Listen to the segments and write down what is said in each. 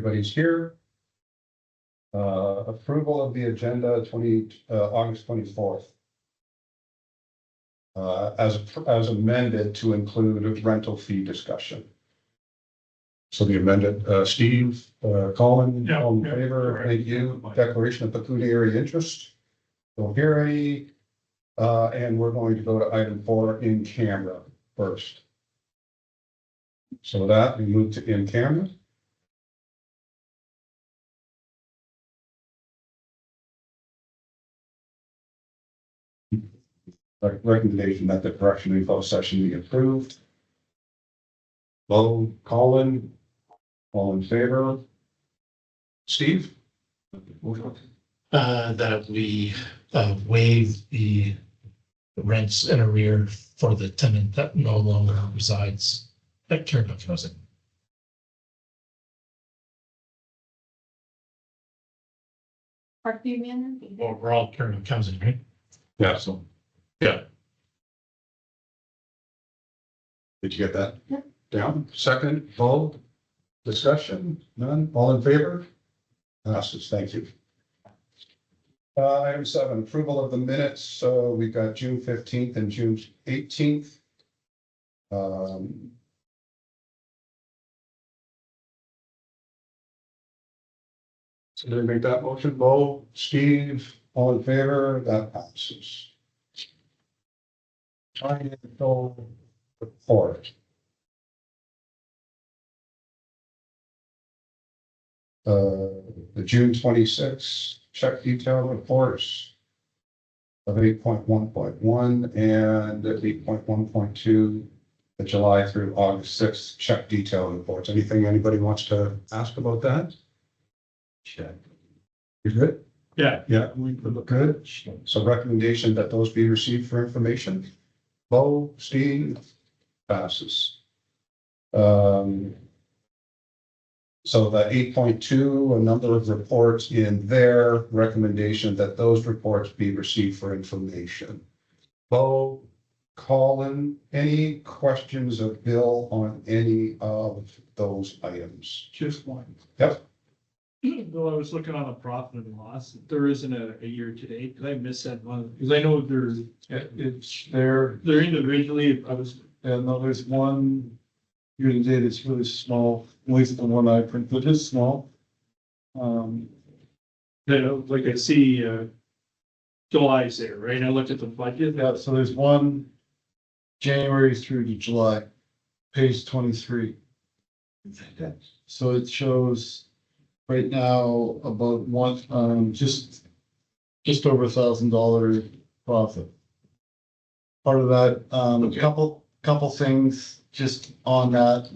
Everybody's here. Approval of the agenda August 24th. As amended to include rental fee discussion. So the amended, Steve, Colin, all in favor, thank you. Declaration of pecuniary interest. Don't hear any. And we're going to go to item 4 in camera first. So with that, we move to in camera. Recommendation that the correction in closed session be approved. Bo, Colin, all in favor? Steve? That we waive the rents in arrear for the tenant that no longer resides at Caradoc Housing. Parkview Manor? Well, we're all Caradoc Housing, right? Yeah, so. Yeah. Did you get that? Yeah. Down, second, Bo, discussion, none, all in favor? Passes, thank you. Item 7, approval of the minutes. So we've got June 15th and June 18th. So did I make that motion? Bo, Steve, all in favor? That passes. Financial report. The June 26th check detail reports of 8.1.1 and 8.1.2, the July through August 6th check detail reports. Anything anybody wants to ask about that? Check. You good? Yeah. Yeah, we look good. So recommendation that those be received for information. Bo, Steve, passes. So the 8.2, a number of reports in there, recommendation that those reports be received for information. Bo, Colin, any questions of Bill on any of those items? Just one. Yep. Though I was looking on a profit and loss, there isn't a year to date. Did I miss that one? Because I know there's, they're individually, And now there's one year to date, it's really small, at least the one I printed is small. like I see, July's there, right? I looked at the budget. Yeah, so there's one January through to July, page 23. So it shows right now about just over $1,000 profit. Part of that, couple things just on that.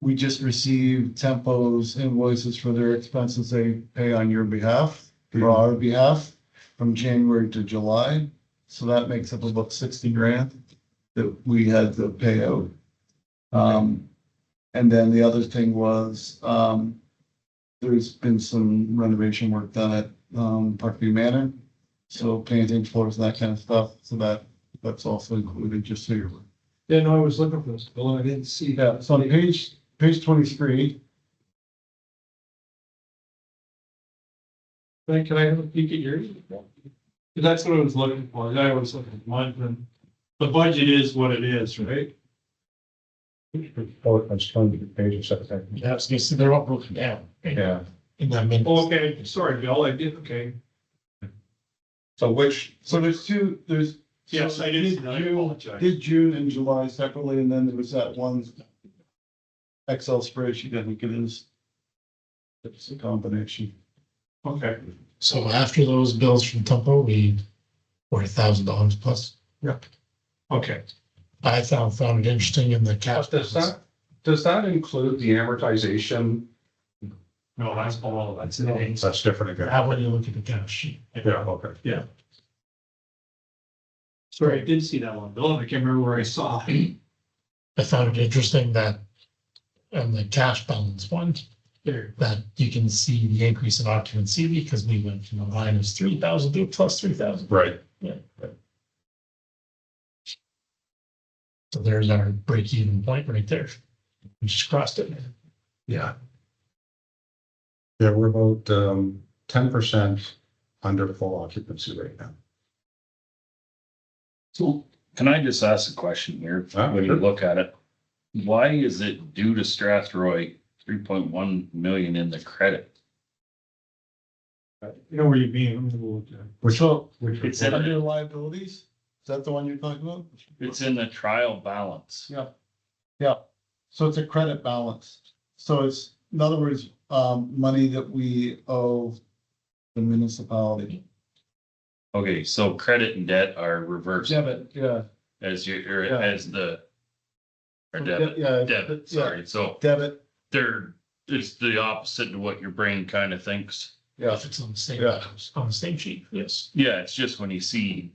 We just received Tempo's invoices for their expenses they pay on your behalf, or our behalf, from January to July. So that makes up about 60 grand that we had to pay out. And then the other thing was, there's been some renovation work done at Parkview Manor. So painting, floors, that kind of stuff. So that's also included, just so you're aware. Yeah, no, I was looking for this bill. I didn't see that. Yeah, it's on page 23. Can I have a peek at yours? That's what I was looking for. I was looking at mine, and the budget is what it is, right? Oh, it's turning to the page of second. Yeah, so they're all broken down. Yeah. In that minute. Okay, sorry, Bill, I did, okay. So There's two, Yes, so I did see that. I apologize. Did June and July separately, and then there was that one Excel spreadsheet, I think it is. It's a combination. Okay. So after those bills from Tempo, were $1,000 plus. Okay. I found it interesting in the cash. does that include the amortization? No, that's all, that's it. That's different again. How when you look at the cash sheet. Yeah, okay. Yeah. Sorry, I did see that one, Bill, and I can't remember where I saw it. I found it interesting that on the cash balance one, there, that you can see the increase in occupancy because we went from a minus 3,000 to a plus 3,000. Right. Yeah. So there's our break-even point right there. We just crossed it. Yeah. Yeah, we're about 10% under full occupancy right now. So can I just ask a question here? When you Sure. look at it, why is it due to Strathroy 3.1 million in the credit? You know where you're being, I'm gonna look at. Which It's report? Under liabilities, is that the one you're talking about? It's in the trial balance. Yeah. Yeah, so it's a credit balance. So it's, in other words, money that we owe the municipality. Okay, so credit and debt are reversed Debit, yeah. as you, or Yeah. as the. Or debit, Yeah, debit, yeah. sorry, so Debit, it's the opposite to what your brain kind of thinks. yeah, If it's on the same, Yeah. on the same sheet, yes. Yeah, it's just when you see,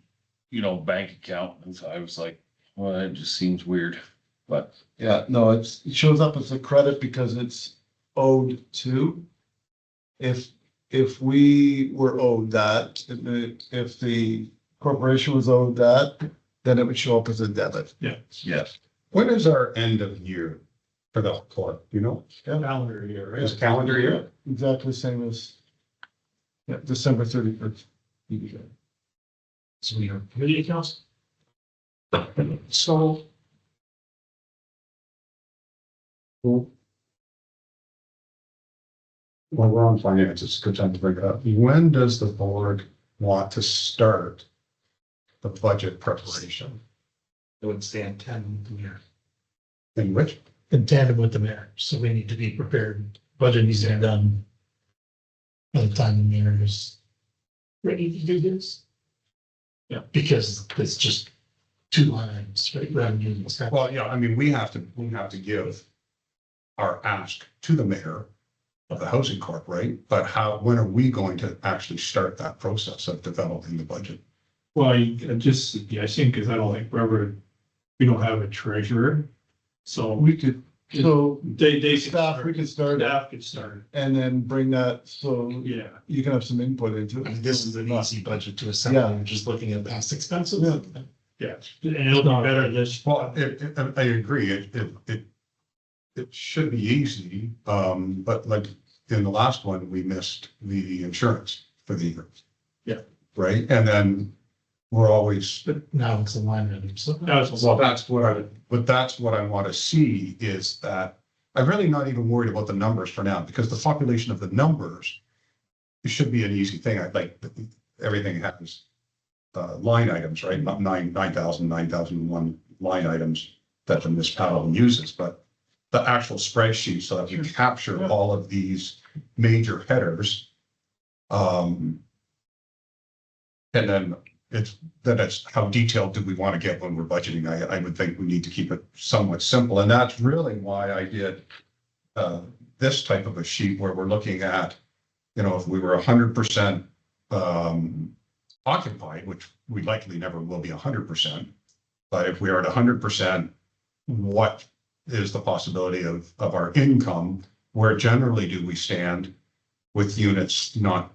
bank account, and so I was like, well, it just seems weird, but. yeah, no, it shows up as a credit because it's owed to. If we were owed that, if the corporation was owed that, then it would show up as a debit. Yes. When is our end of year for the court? Do you know? Calendar year, Is right? calendar year? Exactly same as, yeah, December 31st. So we are committee accounts. So. Well, we're on finance, it's a good time to bring it up. When does the board want to start the budget preparation? It would stay in tandem with the mayor. In which? In tandem with the mayor, so we need to be prepared. Budget needs to be done by the time the mayor is ready to do this. Yeah, because it's just two lines, right? Revenue and expense. Well, yeah, I mean, we have to give our ask to the mayor of the housing corp, right? But when are we going to actually start that process of developing the budget? Well, I just guessing, because I don't think we don't have a treasurer. So We could, so they staff, we could start it Staff could start, and then bring that, so yeah. you can have some input into I mean, it. this is an easy budget to assemble, Yeah. just looking at past expenses. Yeah. Yeah, and it'll be better this. Well, I agree, it should be easy, but like in the last one, we missed the insurance for the year. Yeah. Right, and then we're always, But now it's a line item, so. well, that's what I want to see is that I'm really not even worried about the numbers for now, because the population of the numbers, it should be an easy thing. I like, everything happens. Line items, right? Not 9,001 line items that the municipality uses, but the actual spreadsheet so that we capture all of these major headers. And then it's how detailed do we want to get when we're budgeting? I would think we need to keep it somewhat simple, and that's really why I did this type of a sheet where we're looking at, if we were 100% occupied, which we likely never will be 100%. But if we are at 100%, what is the possibility of our income? Where generally do we stand with units not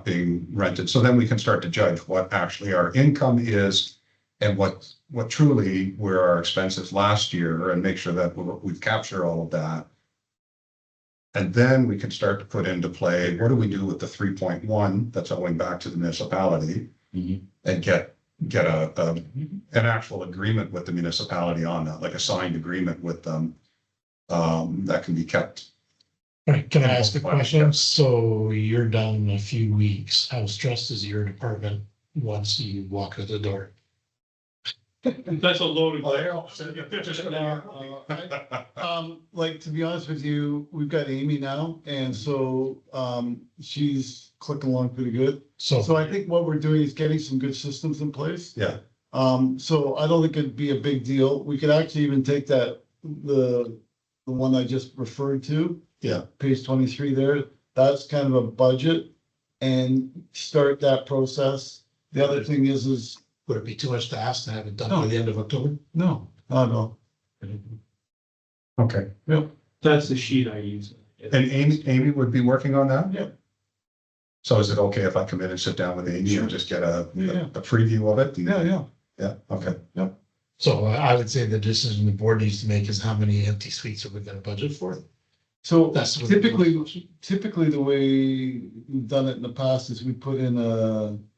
being rented? So then we can start to judge what actually our income is and what truly were our expenses last year, and make sure that we've captured all of that. And then we can start to put into play, what do we do with the 3.1 that's owing back to the municipality? And get an actual agreement with the municipality on that, like a signed agreement with them, that can be kept. All right, can I ask a question? So you're done in a few weeks. How stressed is your department once you walk out the door? That's a loaded. Like, to be honest with you, we've got Amy now, and so, she's clicking along pretty good. So I think what we're doing is getting some good systems in place. Yeah. So I don't think it'd be a big deal. We could actually even take the one I just referred to. Yeah. Page 23 there, that's kind of a budget, and start that process. The other thing is. Would it be too much to ask to have it done by the end of October? No, no. Okay, That's the sheet I use. and Amy would be working on that? Yeah. So is it okay if I come in and sit down with Amy and just get a preview of it? Yeah. Yeah, okay. So I would say the decision the board needs to make is how many empty suites are we gonna budget for? So That's what- typically the way we've done it in the past is we put in an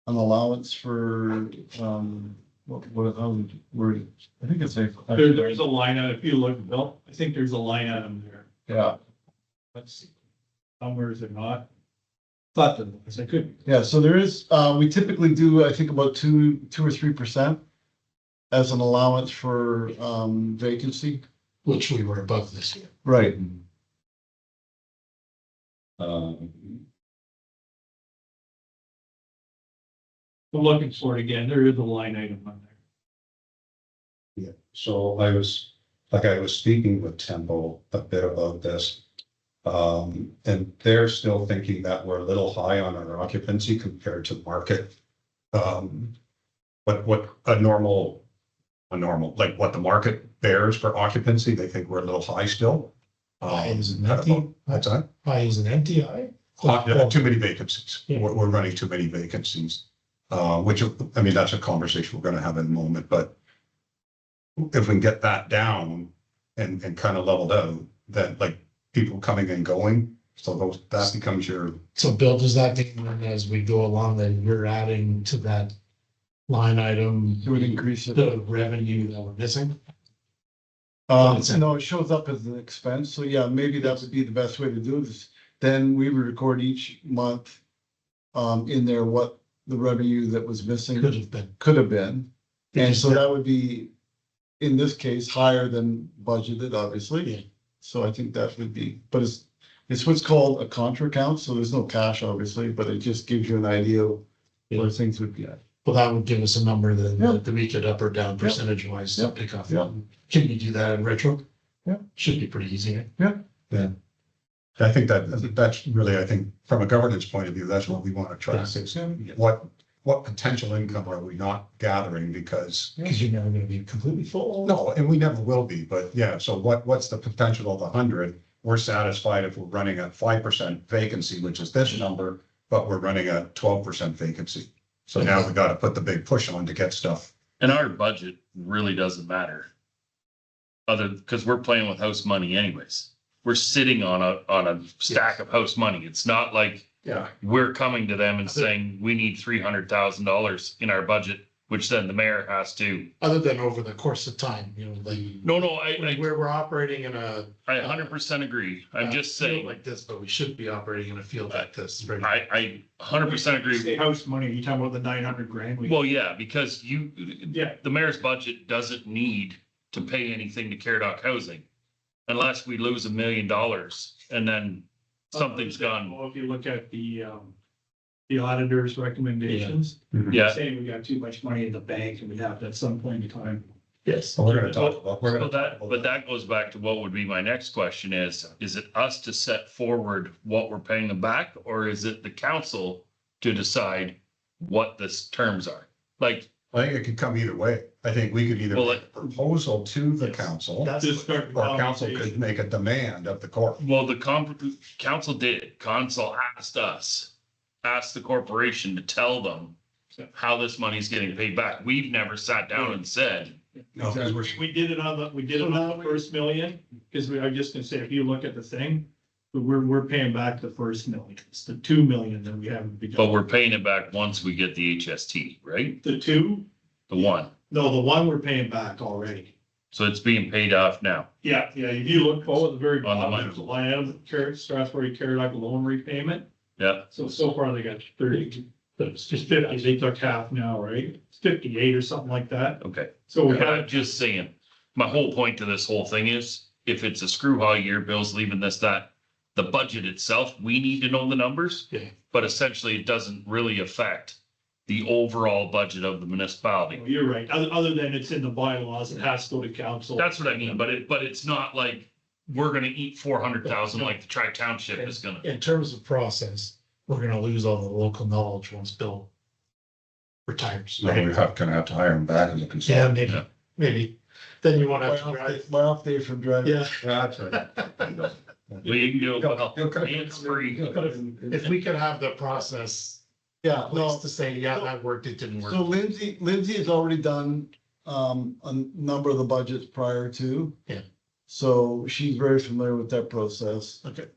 allowance for, how would you word it? I think it's a. There's a line item, if you look, Bill, I think there's a line item there. Yeah, Let's see. Somewhere is it not? Thought that was, I could. yeah, so there is, we typically do, I think about 2 or 3% as an allowance for, vacancy. Which we were above this year. Right. I'm looking for it again. There is a line item on there. Yeah, so I was speaking with Temple a bit about this. And they're still thinking that we're a little high on our occupancy compared to market. But what a normal, like what the market bears for occupancy, they think we're a little high still. High as an empty? What's that? High as an MTI? Too many vacancies. Yeah. We're running too many vacancies. Which, I mean, that's a conversation we're gonna have in a moment, but if we can get that down and kind of leveled out, then like people coming and going, so that becomes your, So Bill, does that mean then as we go along, that you're adding to that line item? It would increase it. The revenue that we're missing? No, it shows up as an expense, so yeah, maybe that would be the best way to do this. Then we would record each month, in there what the revenue that was missing Could have been. could have been. And so that would be, in this case, higher than budgeted, obviously. Yeah. So I think that would be, but it's what's called a contra account, so there's no cash, obviously, but it just gives you an idea of where things would be at. Well, that would give us a number then, Yeah. that we could up or down percentage wise to Yeah. pick up. Yeah. Can you do that in retro? Yeah. Should be pretty easy. I think that's really, I think, from a governance point of view, that's what we want to track is what potential income are we not gathering because. Because you're never gonna be completely full. No, and we never will be, but yeah, so what's the potential of 100? We're satisfied if we're running at 5% vacancy, which is this number, but we're running at 12% vacancy. So now we gotta put the big push on to get stuff. And our budget really doesn't matter. Because we're playing with house money anyways. We're sitting on a stack of house money. It's not like Yeah. we're coming to them and saying, we need $300,000 in our budget, which then the mayor has to. Other than over the course of time, like No, where we're operating in a. I 100% agree. I'm just field saying, Like this, but we should be operating in a field like this. right? I 100% agree. Say house money, you talking about the 900 grand? Well, yeah, because Yeah. the mayor's budget doesn't need to pay anything to Caradoc Housing unless we lose $1 million and then something's gone. Well, if you look at the auditor's recommendations, Yeah. saying we got too much money in the bank and we have to at some point in time. Yes. So we're gonna talk about, But that goes back to what would be my next question is it us to set forward what we're paying them back? Or is it the council to decide what the terms are? Like, I think it could come either way. I think we could either Well, make a proposal to the Yes. council, That's Just start the or council could conversation. make a demand of the court. well, the council did, council asked the corporation to tell them how this money's getting paid back. We've never sat down and said, No, because we're, We did it on the first million, because I'm just gonna say, if you look at the thing, we're paying back the first million. It's the 2 million that we haven't begun. but we're paying it back once we get the HST, right? The two, The one. no, the one we're paying back already. So it's being paid off now. Yeah, if you look forward, the very On the bottom, money. there's a line item, Strathroy-Caradoc loan repayment. Yeah. So far they got 30, but it's just 50, they took half now, right? It's 58 or something like that. Okay. So we But I'm have, just saying, my whole point to this whole thing is, if it's a screw high year, Bill's leaving this, that, the budget itself, we need to know the numbers. Yeah. But essentially, it doesn't really affect the overall budget of the municipality. you're right, other than it's in the bylaws, it has to go to council. That's what I mean, but it's not like we're gonna eat 400,000 like the Tri-Township is gonna. In terms of process, we're gonna lose all the local knowledge once Bill retires. so we're gonna have to hire him back as a Yeah, consultant. maybe. Then you won't have to drive. My off day from driving. Yeah. That's right. We can do it He'll cut- hands free. But if we could have the process, Yeah, at no, least to say, yeah, that worked, it didn't so work. Lindsay has already done, a number of the budgets prior to. Yeah. So she's very familiar with that process. Okay.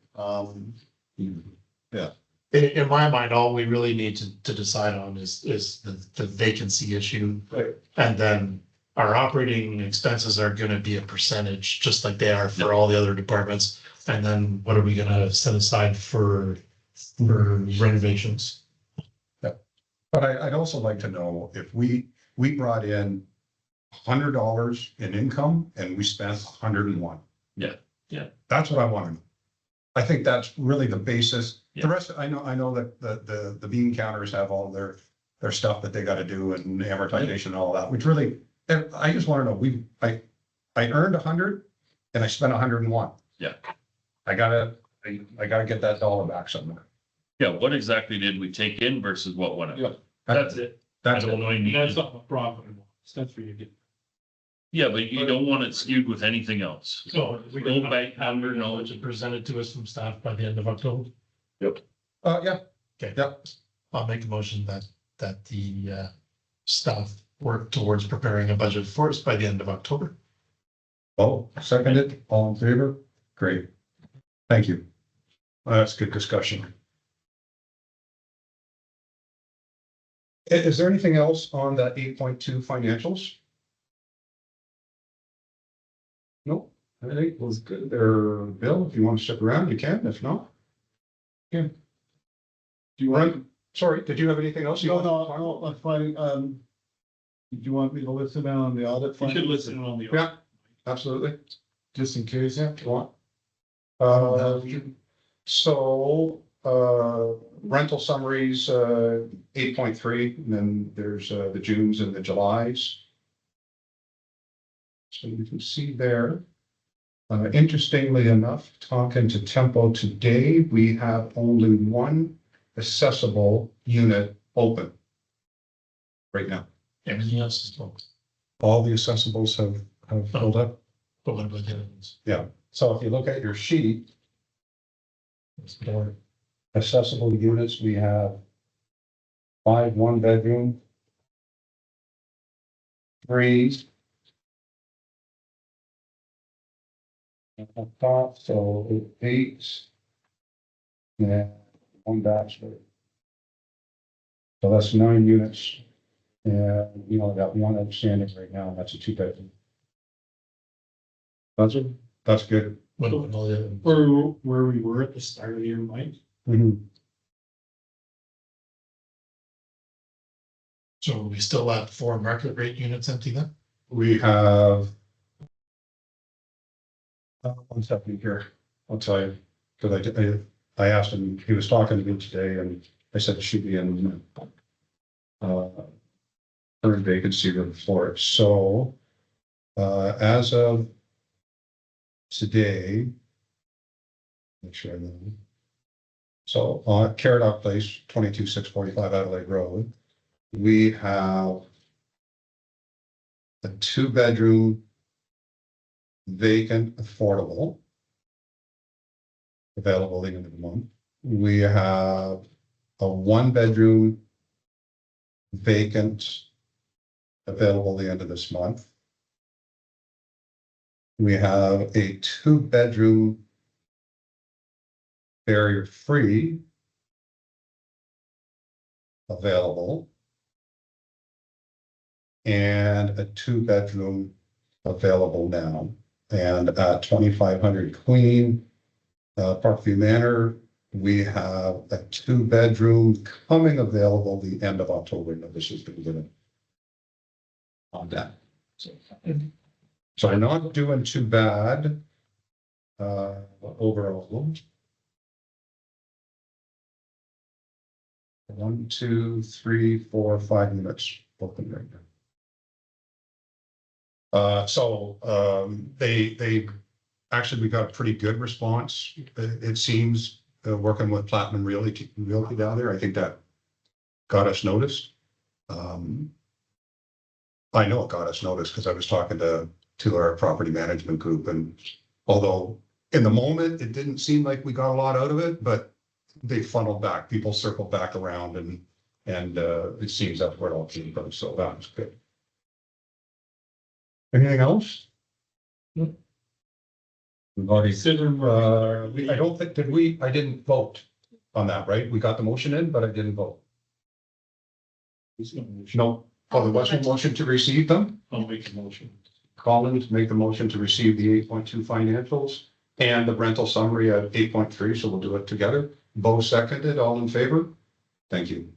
In my mind, all we really need to decide on is the vacancy issue. Right. And then our operating expenses are gonna be a percentage, just like they are for all the other departments. And then what are we gonna set aside for renovations? But I'd also like to know if we brought in $100 in income and we spent 101. Yeah. Yeah. That's what I want to know. I think that's really the basis. Yeah. The rest, I know that the bean counters have all their stuff that they got to do and amortization and all that, which really, I just want to know, I earned 100 and I spent 101. Yeah. I gotta get that dollar back somewhere. Yeah, what exactly did we take in versus what went Yeah. out? That's it. I That's don't it. know. You need That's to- not a profit and loss. That's where you get. Yeah, but you don't want it skewed with anything else. So we Go don't back have under, your no. budget presented to us from staff by the end of October. Yeah, Okay. yeah. I'll make a motion that the staff work towards preparing a budget for us by the end of October. Oh, seconded, all in favor? Great. Thank you. That's good discussion. Is there anything else on the 8.2 financials? Nope, I think it was good there. Bill, if you want to stick around, you can, if not. Yeah. Do you want, sorry, did you have anything else? you No, want to talk no, about? I'm fine. Did you want me to listen in on the audit? You fund? should listen on the. Yeah, absolutely. Just in case, yeah. If you want. So, rental summaries, 8.3, and then there's, the Junes and the Julys. So you can see there. Interestingly enough, talking to Tempo today, we have only one accessible unit open right now. Everything else is booked. All the accessibles have filled up. But what about the other ones? Yeah, so if you look at your sheet, It's more. accessible units, we have 5 one-bedroom, 3 up top, so 8, and 1 bachelor. So that's 9 units, and we only got 1 outstanding right now, and that's a 2-bedroom. That's good. What about all the other ones? Where we were at the start of the year, Mike. So we still have 4 market rate units empty then? We have. 1 second here, I'll tell you, because I asked him, he was talking to me today, and I said it should be in. Current vacancy report, so. As of. Today. Make sure I know. So on Caradoc Place, 22,645 Adelaide Road, we have. A 2-bedroom. Vacant affordable. Available at the end of the month. We have a 1-bedroom. Vacant. Available at the end of this month. We have a 2-bedroom. Barrier free. Available. And a 2-bedroom. Available now, and at 2,500 Queen, Parkview Manor, we have a 2-bedroom coming available the end of October. No, this is been given on that. So we're not doing too bad overall. 1, 2, 3, 4, 5 units open right now. They actually, we got a pretty good response. It seems, working with Platinum Realty down there, I think that got us noticed. I know it got us noticed because I was talking to our property management group, and although in the moment, it didn't seem like we got a lot out of it, but they funneled back, people circled back around, and it seems that's where it all came from, so that was good. Anything else? We've already, Consider I don't think, I didn't vote on that, right? We got the motion in, but I didn't vote. No, oh, there was no motion to receive them? I'll make a motion. Collins make the motion to receive the 8.2 financials and the rental summary at 8.3, so we'll do it together. Bo seconded, all in favor? Thank you.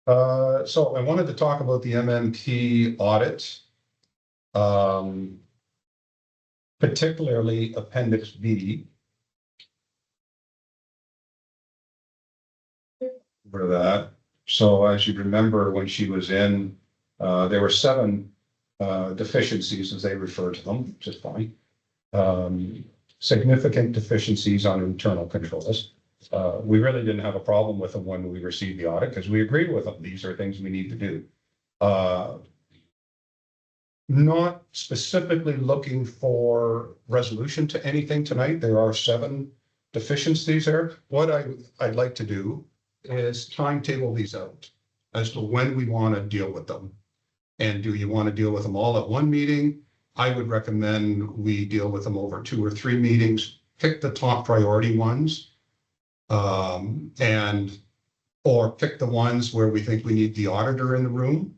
So I wanted to talk about the MMP audit. Particularly Appendix B. For that. So as you remember, when she was in, there were 7 deficiencies, as they refer to them, which is fine. Significant deficiencies on internal controls. We really didn't have a problem with them when we received the audit because we agreed with them. These are things we need to do. Not specifically looking for resolution to anything tonight. There are 7 deficiencies there. What I'd like to do is timetable these out as to when we want to deal with them. And do you want to deal with them all at one meeting? I would recommend we deal with them over 2 or 3 meetings, pick the top priority ones. Or pick the ones where we think we need the auditor in the room.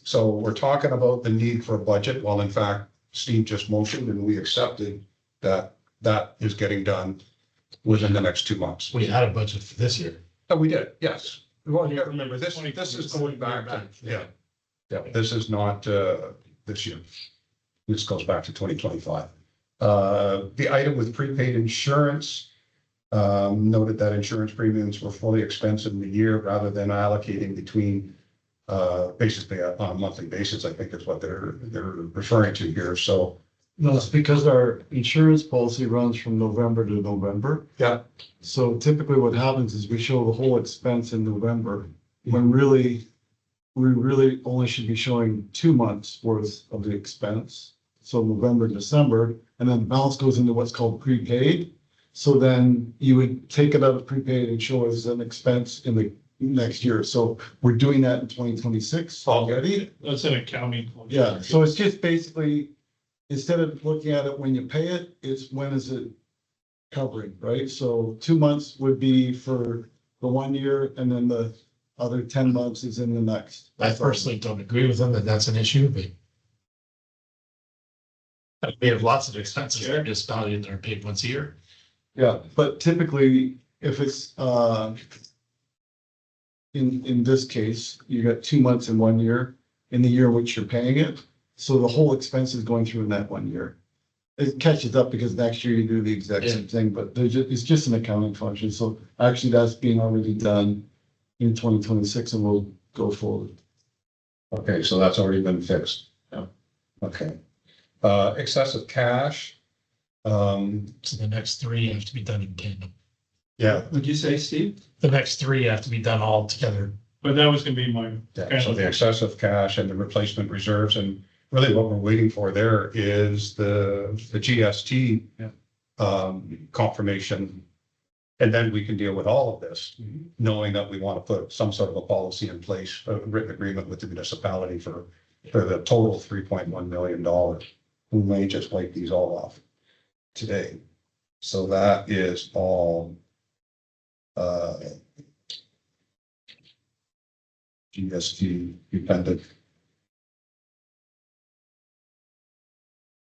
So we're talking about the need for a budget. Well, in fact, Steve just motioned and we accepted that that is getting done within the next 2 months. We had a budget for this year. Oh, we did, yes. Well, you gotta remember, this is going back to, yeah, this is not, this year. This goes back to 2025. The item with prepaid insurance, noted that insurance premiums were fully expensed in the year rather than allocating between, basically on a monthly basis, I think is what they're referring to here, so. No, it's because our insurance policy runs from November to November. Yeah. So typically what happens is we show the whole expense in November, when really, we really only should be showing 2 months worth of the expense. So November, December, and then the balance goes into what's called prepaid. So then you would take it out of prepaid and show it as an expense in the next year. So we're doing that in 2026 already. That's an accounting. function. Yeah, so it's just basically, instead of looking at it when you pay it, it's when is it covering, right? So 2 months would be for the 1 year and then the other 10 months is in the next. I personally don't agree with them that that's an issue, but we have lots of expenses that are just valued and are paid once a year. Yeah, but typically, if it's, in this case, you got 2 months in 1 year, in the year which you're paying it. So the whole expense is going through in that 1 year. It catches up because next year you do the exact same thing, but it's just an accounting function. So actually that's being already done in 2026 and we'll go forward. Okay, so that's already been fixed. Yeah. Okay. Excessive cash. So the next 3 have to be done in tandem. Yeah. What'd you say, Steve? The next 3 have to be done all together. But that was gonna be my. Yeah, so the excessive cash and the replacement reserves, and really what we're waiting for there is the GST confirmation. And then we can deal with all of this, knowing that we want to put some sort of a policy in place, a written agreement with the municipality for the total $3.1 million. We may just wipe these all off today. So that is all GST dependent.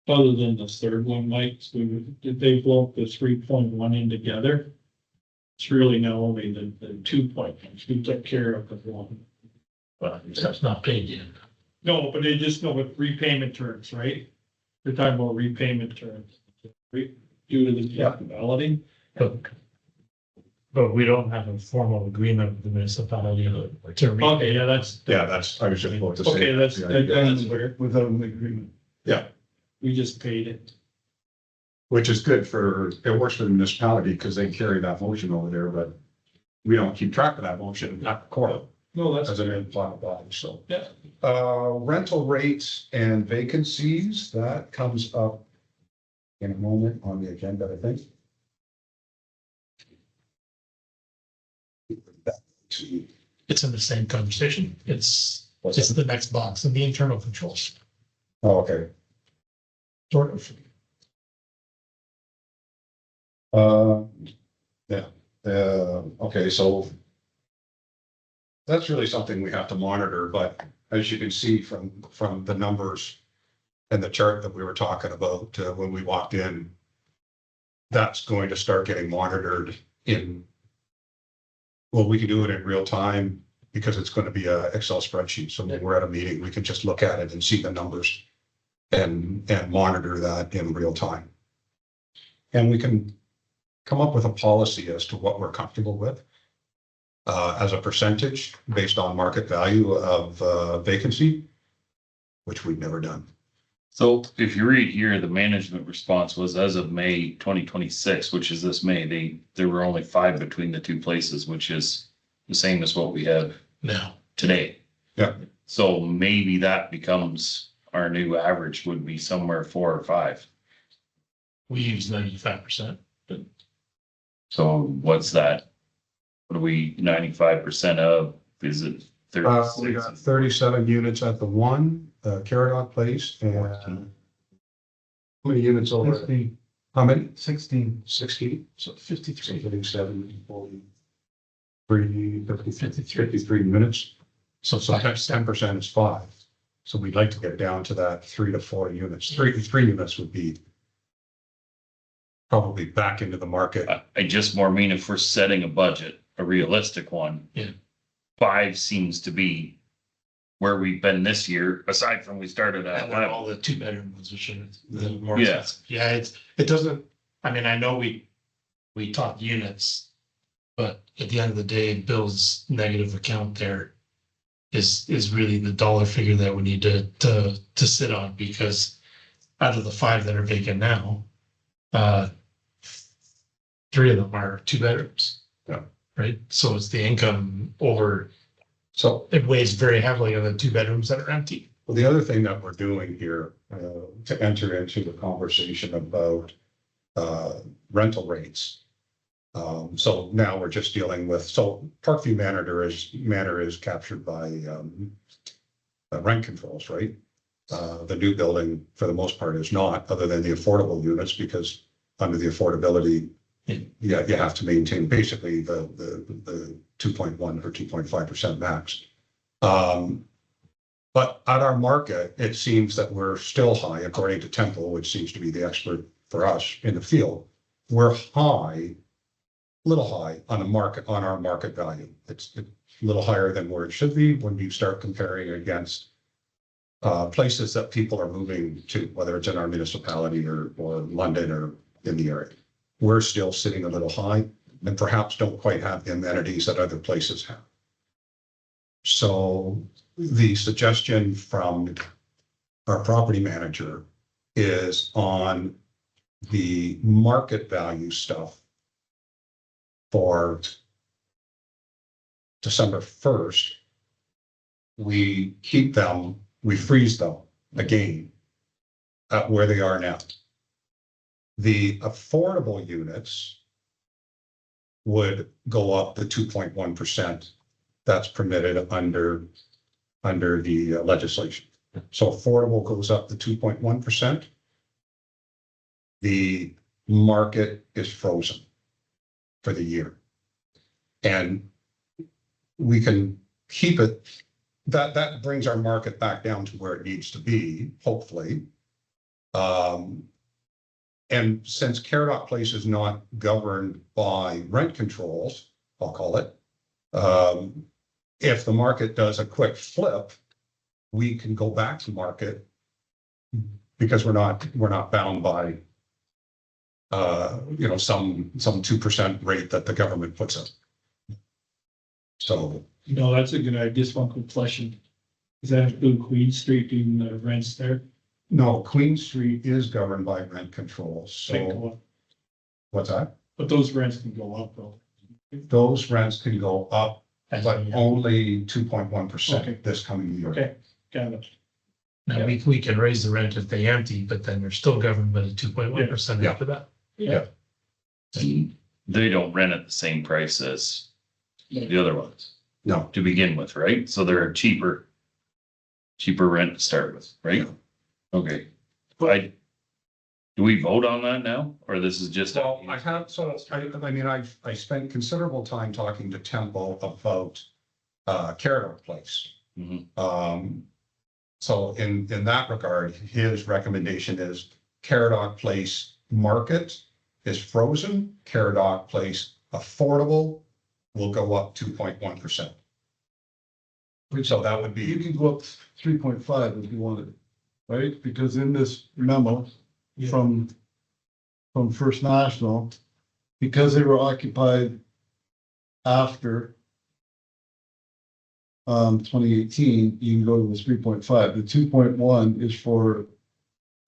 Other than the third one, Mike, so did they blow the 3.1 in together? It's really now only the 2.1, we took care of the one. But that's not paid yet. No, but they just know with repayment terms, right? They're talking about repayment terms, right? Due to the municipality. But we don't have a formal agreement with the municipality to repay. Okay, yeah, that's. I was just about to say. Okay, that's And fair. without an agreement. We just paid it. Which is good it works for the municipality because they carry that motion over there, but we don't keep track of that motion at the court No, that's. as an implied body, so. Yeah. Rental rates and vacancies, that comes up in a moment on the agenda, I think. It's in the same conversation. It's the next box in the internal controls, Oh, okay. sort of. Uh, yeah, okay, so that's really something we have to monitor, but as you can see from the numbers and the chart that we were talking about, when we walked in, that's going to start getting monitored well, we can do it in real time because it's going to be a Excel spreadsheet. So when we're at a meeting, we can just look at it and see the numbers and monitor that in real time. And we can come up with a policy as to what we're comfortable with as a percentage based on market value of vacancy, which we've never done. So if you read here, the management response was as of May 2026, which is this May, there were only 5 between the two places, which is the same as what we have now. today. Yeah. So maybe that becomes our new average would be somewhere 4 or 5. We use 95%. So what's that? What are we 95% of? Is it We 36? got 37 units at the one, Caradoc Place, and how many units over? 16. How many? 16. 60? So 53. 57, 53 units. So So 10% is 5. So we'd like to get down to that 3 to 4 units. Three units would be probably back into the market. I just more mean if we're setting a budget, a realistic one. Yeah. 5 seems to be where we've been this year, aside from we started at And then all 11. the 2-bedroom ones, which are the more Yeah. expensive. Yeah, it doesn't, I mean, I know we talk units, but at the end of the day, Bill's negative account there is really the dollar figure that we need to sit on, because out of the 5 that are vacant now, 3 of them are 2 bedrooms. Yeah. Right? So it's the income over, So it weighs very heavily on the 2 bedrooms that are empty. well, the other thing that we're doing here to enter into the conversation about rental rates. So now we're just dealing with, so Parkview Manor is captured by rent controls, right? The new building, for the most part, is not, other than the affordable units, because under the affordability, you have to maintain basically the 2.1 or 2.5% max. But at our market, it seems that we're still high, according to Temple, which seems to be the expert for us in the field. We're high, little high on the market, on our market value. It's a little higher than where it should be when you start comparing against places that people are moving to, whether it's in our municipality or London or in the area. We're still sitting a little high and perhaps don't quite have the amenities that other places have. So the suggestion from our property manager is on the market value stuff for December 1st, we keep them, we freeze them again at where they are now. The affordable units would go up to 2.1%. That's permitted under the legislation. So affordable goes up to 2.1%. The market is frozen for the year. And we can keep it, that brings our market back down to where it needs to be, hopefully. And since Caradoc Place is not governed by rent controls, I'll call it, if the market does a quick flip, we can go back to market because we're not bound by some 2% rate that the government puts up. So No, that's a good idea. Just one quick question. Does that include Queen Street doing the rents there? no, Queen Street is governed by rent controls. They go So up. what's that? But those rents can go up though. Those rents can go up, but Yeah. only Okay. 2.1% this coming year. Okay, got it. Now, we can raise the rent if they empty, but then they're still governed by the 2.1% Yeah. after that. Yeah. They don't rent at the same price as the other ones No, to begin with, right? So they're a cheaper rent to start with, right? Yeah. Okay. But Do we vote on that now, or this is just? Well, I have, so I mean, I spent considerable time talking to Temple about Caradoc Place. Mhm. So in that regard, his recommendation is Caradoc Place market is frozen, Caradoc Place affordable will go up 2.1%. So that would You be, can go up 3.5 if you wanted, right? Because in this memo from First National, because they were occupied after 2018, you can go to the 3.5. The 2.1 is for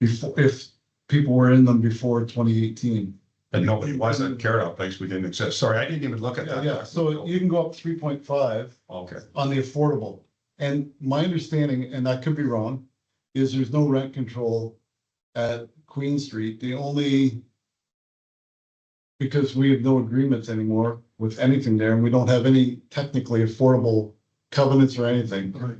before, if people were in them before 2018. and nobody was at Caradoc Place, we didn't exist. Sorry, I didn't even look at that. Yeah, so you can go up 3.5 Okay, on the affordable. And my understanding, and I could be wrong, is there's no rent control at Queen Street. The only, because we have no agreements anymore with anything there, and we don't have any technically affordable covenants or anything. Right.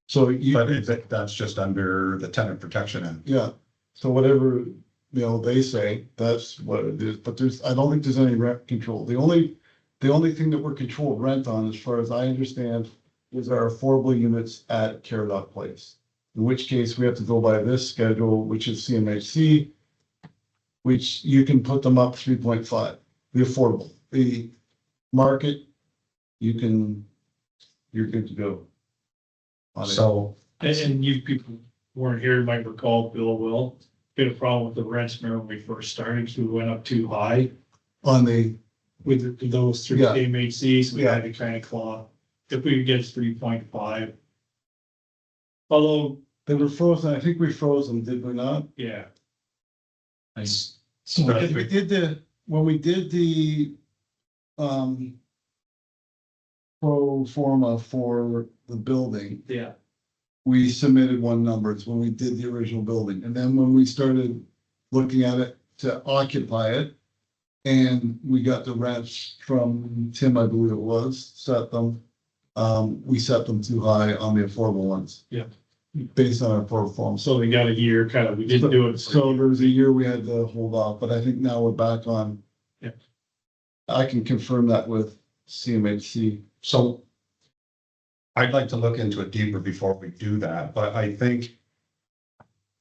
So you, but that's just under the tenant protection act. yeah, so whatever, they say, that's what it is, but I don't think there's any rent control. The only thing that we're controlled rent on, as far as I understand, is our affordable units at Caradoc Place. In which case, we have to go by this schedule, which is CMHC, which you can put them up 3.5, the affordable. The market, you're good to go. on it. So, And you people weren't here, you might recall, Bill Will, we had a problem with the rents, remember when we first started, because we went up too high On the, with those three Yeah. MHCs, we had to kind of claw, if we could get 3.5. Although, they were frozen, I think we froze them, did we not? yeah, So Because when we did the, pro forma for the building, yeah, we submitted one number, it's when we did the original building, and then when we started looking at it to occupy it. And we got the rents from Tim, I believe it was, set them, we set them too high on the affordable ones. Yeah. Based on our pro forma, so so we got a year, kind of, we didn't do it. so there was a year we had to hold off, but I think now we're back on. Yeah. I can confirm that with CMHC. so I'd like to look into it deeper before we do that, but I think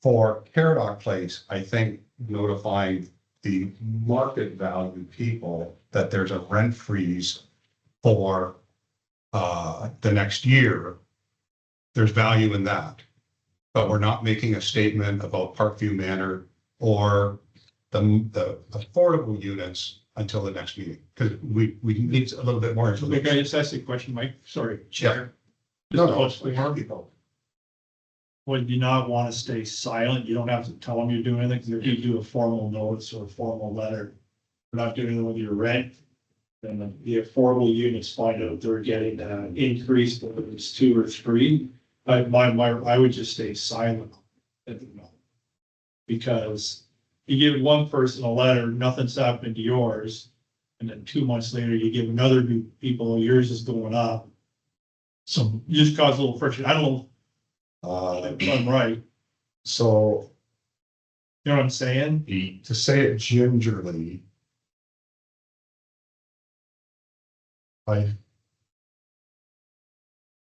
for Caradoc Place, I think notifying the market value people that there's a rent freeze for the next year, there's value in that. But we're not making a statement about Parkview Manor or the affordable units until the next meeting, because we need a little bit more Look, I information. just asked a question, Mike, sorry, Chair. No, it's for more people. Would you not want to stay silent? You don't have to tell them you're doing anything, because if you do a formal notice or a formal letter, we're not doing it with your rent. Then the affordable units find out they're getting increased, whether it's 2 or 3. I would just stay silent. Because you give one person a letter, nothing's happened to yours. And then 2 months later, you give another group people, yours is going up. So you just cause a little friction. I don't know if I'm right. So You know what I'm saying? to say it gingerly,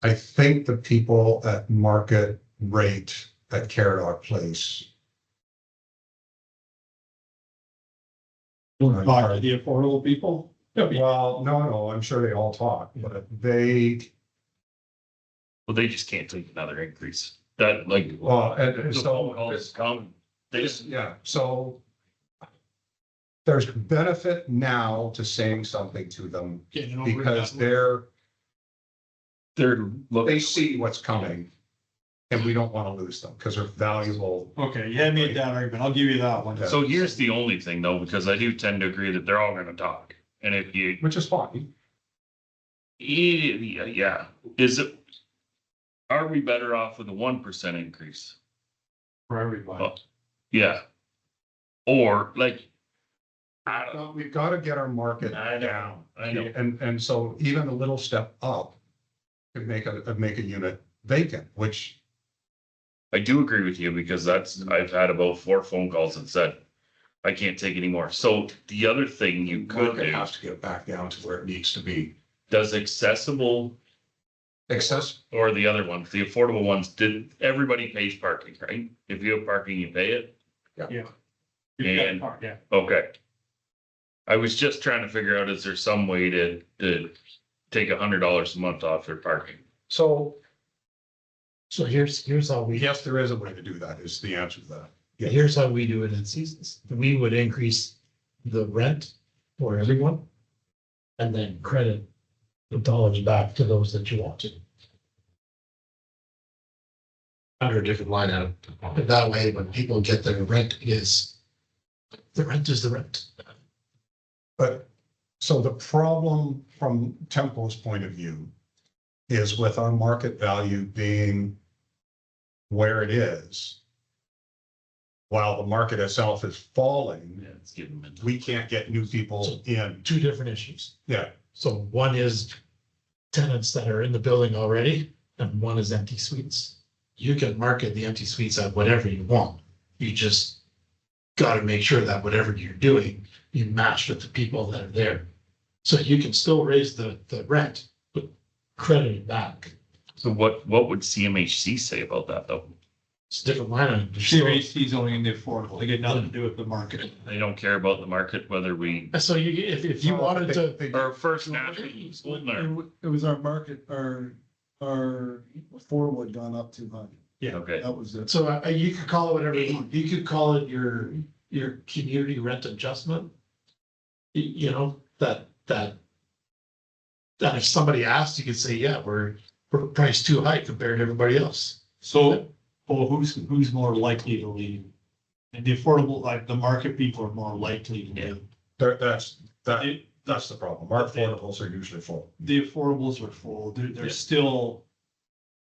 I think the people at market rate at Caradoc Place. Talk to the affordable people. Well, no, I'm sure they all talk, but they, Well, they just can't take another increase. That like. well, and The phone so, calls come, they just, yeah, so there's benefit now to saying something to them because they're they looking. see what's coming. And we don't want to lose them because they're valuable. Okay, you had me at that argument. I'll give you that one. So here's the only thing though, because I do tend to agree that they're all gonna talk. And if you, Which is fine. yeah, is it? Are we better off with a 1% increase? For everybody. Yeah. Or like. I don't know. We've got to get our market I know, down. I know. And so even a little step up could make a unit vacant, which I do agree with you because I've had about 4 phone calls that said, I can't take any more. So the other thing you could Market do, has to get back down to where it needs to be. does accessible Excess, or the other ones, the affordable ones, did, everybody pays parking, right? If you have parking, you pay it? Yeah. And- Yeah. Okay. I was just trying to figure out, is there some way to take $100 a month off their parking? so So here's how we, yes, there is a way to do that, is the answer to that. Yeah. here's how we do it in seasons. We would increase the rent for everyone. And then credit the dollars back to those that you want to. Under a different line item. That way, when people get their rent is, the rent is the rent. But, so the problem from Tempo's point of view is with our market value being where it is, while the market itself is falling, Yeah, it's getting them. we can't get new people in. Two different issues. Yeah, So one is tenants that are in the building already, and one is empty suites. You can market the empty suites at whatever you want. You just gotta make sure that whatever you're doing, you match with the people that are there. So you can still raise the rent, but credit it back. So what would CMHC say about that though? It's a different line item. You're still- CMHC is only in the affordable. They get nothing to do with the market. They don't care about the market, whether we, So you, if you wanted to, our First National School there. It was our market, our affordable had gone up too high. Okay, That was it. so you could call it whatever you want. You could call it your community rent adjustment. You know, that if somebody asked, you could say, yeah, we're priced too high compared to everybody else. So, well, who's more likely to leave? And the affordable, like the market people are more likely to Yeah. leave. that's The the problem. Our affordables are usually full. affordables are full. They're Yeah. still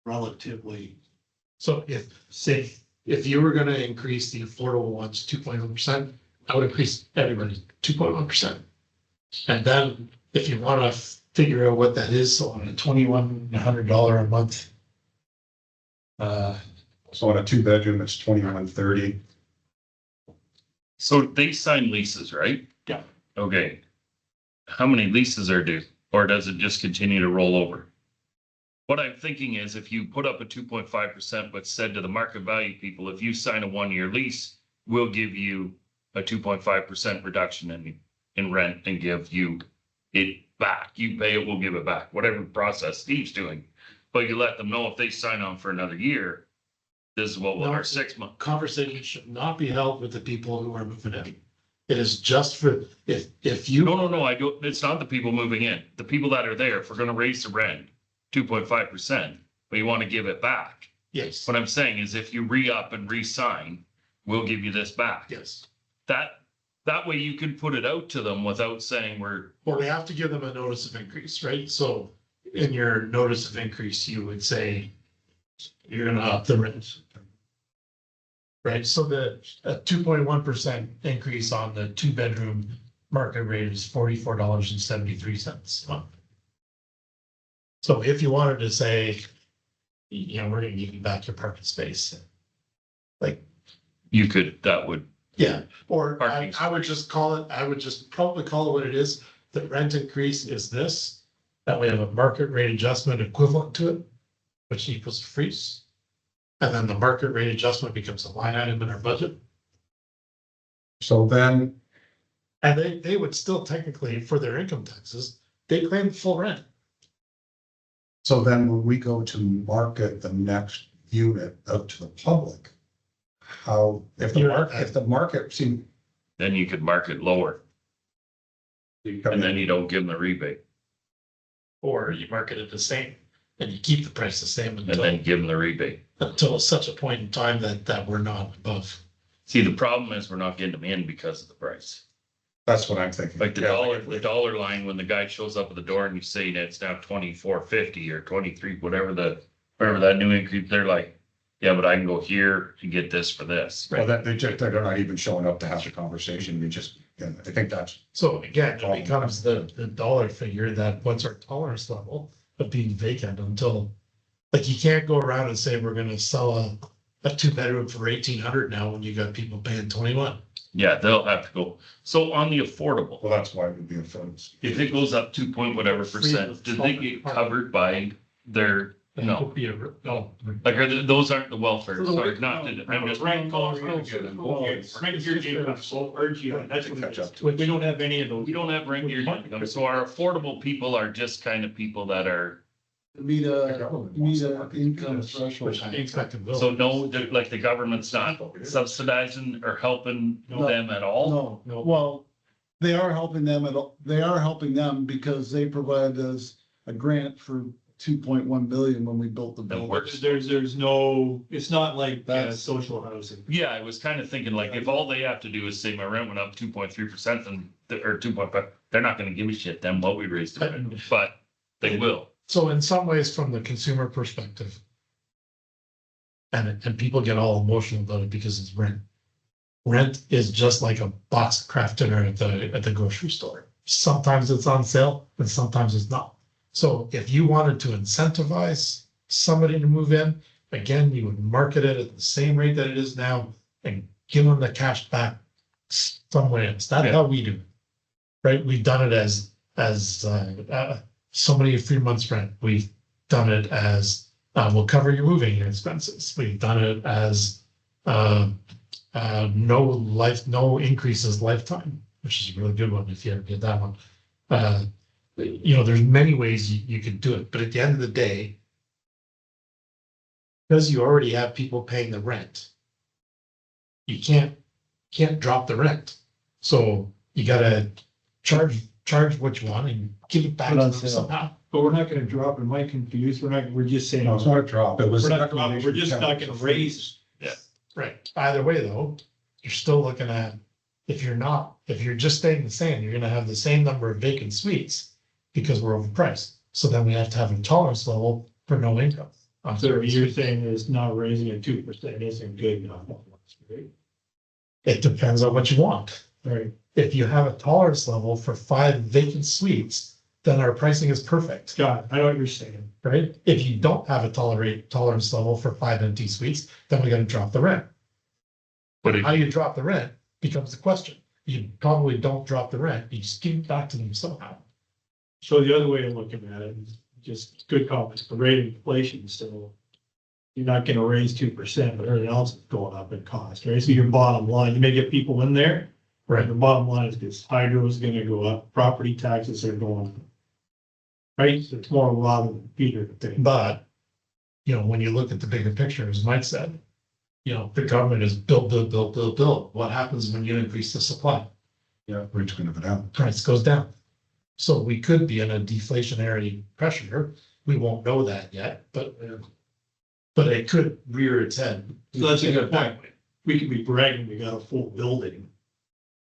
relatively So if safe. you were gonna increase the affordable ones 2.1%, I would increase everybody's 2.1%. And then if you wanna figure out what that is, so on a $2,100 a month. So in a 2-bedroom, it's 2130. so they sign leases, right? Yeah. Okay. How many leases are due, or does it just continue to roll over? What I'm thinking is if you put up a 2.5%, but said to the market value people, if you sign a 1-year lease, we'll give you a 2.5% reduction in rent and give you it back. You pay it, we'll give it back, whatever process Steve's doing. But you let them know if they sign on for another year, this is what No. our 6 month. Conversation should not be held with the people who are moving in. It is just for, if you. No, I don't, it's not the people moving in. The people that are there, if we're gonna raise the rent 2.5%, but you want to give it back. Yes, What I'm saying is if you re-up and re-sign, we'll give you this back. yes. That way you can put it out to them without saying Well, we have to give them a notice of increase, right? So in your notice of increase, you would say you're gonna up the rent. Right, so the 2.1% increase on the 2-bedroom market rate is $44.73 a month. So if you wanted to say, you know, we're gonna give you back your parking space. Like, you could, that would, yeah, or Parking I would just call it, I would just probably call it what it is. The rent increase is this. That we have a market rate adjustment equivalent to it, which equals a freeze. And then the market rate adjustment becomes a line item in our budget. So then, And they would still technically, for their income taxes, they claim full rent. when we go to market the next unit out to the public, how, if the market, see. then you could mark it lower and then you don't give them the rebate Or you market it the same and you keep the price the same and then until, give them the rebate. until such a point in time that we're not above. See, the problem is we're not getting them in because of the price. That's what I'm thinking. Like the Yeah, dollar line, when the guy shows up at the door and you say that it's now 24.50 or 23, whatever that new increase, they're like, yeah, but I can go here and get this for this. Well, that they're not even showing up to have the conversation. We just, I think that's, So again, it becomes the dollar figure that what's our tolerance level of being vacant until, like, you can't go around and say, we're gonna sell a 2-bedroom for 1,800 now when you got people paying 21. Yeah, they'll have to go. So on the affordable, Well, that's why it would be a fence. if it goes up 2 point whatever percent, do they get covered by their, That no, could be a, no. like those aren't the welfare, sorry, not, I'm just. Rent calls, rent here, that's what it is. We don't have any of those. We don't have rent geared income, so our affordable people are just kind of people that are, Meet a income threshold. Expected bill. so no, like the government's not subsidizing or helping No. them at all? No, well, they are helping them they are helping them because they provided us a grant for 2.1 million when we built the That building. works. There's no, it's not like That's- social housing. Yeah, I was kind of thinking like if all they have to do is say my rent went up 2.3%, then, or 2.5, they're not gonna give a shit then what we raised the rent, but they will. So in some ways, from the consumer perspective. And people get all emotional about it because it's rent. Rent is just like a box of craft dinner at the grocery store. Sometimes it's on sale and sometimes it's not. So if you wanted to incentivize somebody to move in, again, you would market it at the same rate that it is now and give them the cash back somewhere else. That's how we do it. Right? We've done it as so many 3 months rent. We've done it as we'll cover your moving expenses. We've done it as no increases lifetime, which is a really good one if you ever get that one. There's many ways you could do it, but at the end of the day, because you already have people paying the rent, you can't drop the rent. So you gotta charge what you want and give it back to Put on them sale. somehow. But we're not gonna drop, am I confused? We're just saying. No, it's not a drop. It was. We're not dropping, we're just not gonna raise. Right. Either way, though, you're still looking at, if you're just staying the same, you're gonna have the same number of vacant suites because we're overpriced. So then we have to have a tolerance level for no income. So you're saying is not raising it 2% isn't good enough. Right? It depends on what you want. Right. If you have a tolerance level for 5 vacant suites, then our pricing is perfect, Scott, I know what you're saying. right? If you don't have a tolerance level for 5 empty suites, then we gotta drop the rent. But if, How you drop the rent becomes the question. You probably don't drop the rent, you just give it back to them somehow. So the other way of looking at it is just good comments, the rate of inflation, so you're not gonna raise 2%, but everything else is going up in cost, right? So your bottom line, you may get people in there. Right. The bottom line is this, hydro is gonna go up, property taxes are going up. Right? So it's more Rob than Peter thing. But, when you look at the bigger picture, as Mike said, the government is build. What happens when you increase the supply? Yeah, rent's gonna go down. Price goes down. So we could be in a deflationary pressure. We won't know that yet, but it could rear its head. So that's a good point. We could be bragging we got a full building.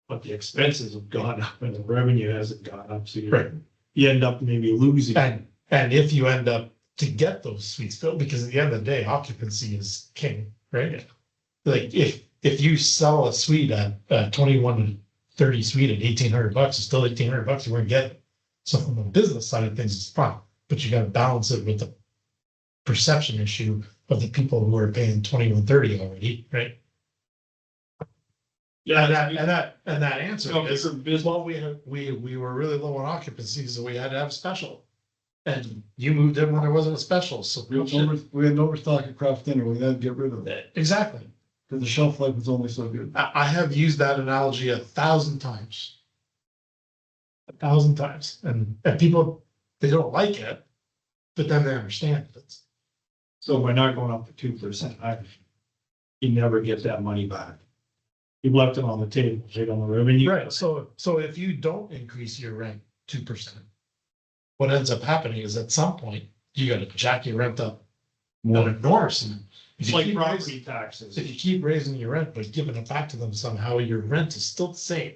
But the expenses have gone up and the revenue hasn't gone up, so Right. you end up maybe losing. And if you end up to get those suites filled, because at the end of the day, occupancy is king, right? Like if you sell a suite at 21 to 30 suite at $1,800, it's still $1,800 you weren't getting. So from a business side of things, it's fine, but you gotta balance it with the perception issue of the people who are paying 21.30 already, right? Yeah, And that answer No, is, for business. well, we were really low on occupancy, so we had to have a special. And you moved in when there wasn't a special, so. We had an overstock of craft dinner, we had to get rid of it, Exactly. because the shelf life was only so good. I have used that analogy 1,000 times. 1,000 times, and people, they don't like it, but then they understand it. So by not going up to 2%, you never get that money back. You've left it on the table, right on the revenue. Right, so if you don't increase your rent 2%, what ends up happening is at some point, you gotta jack your rent up more enormous. And It's like property taxes. if you keep raising your rent, but giving it back to them somehow, your rent is still the same.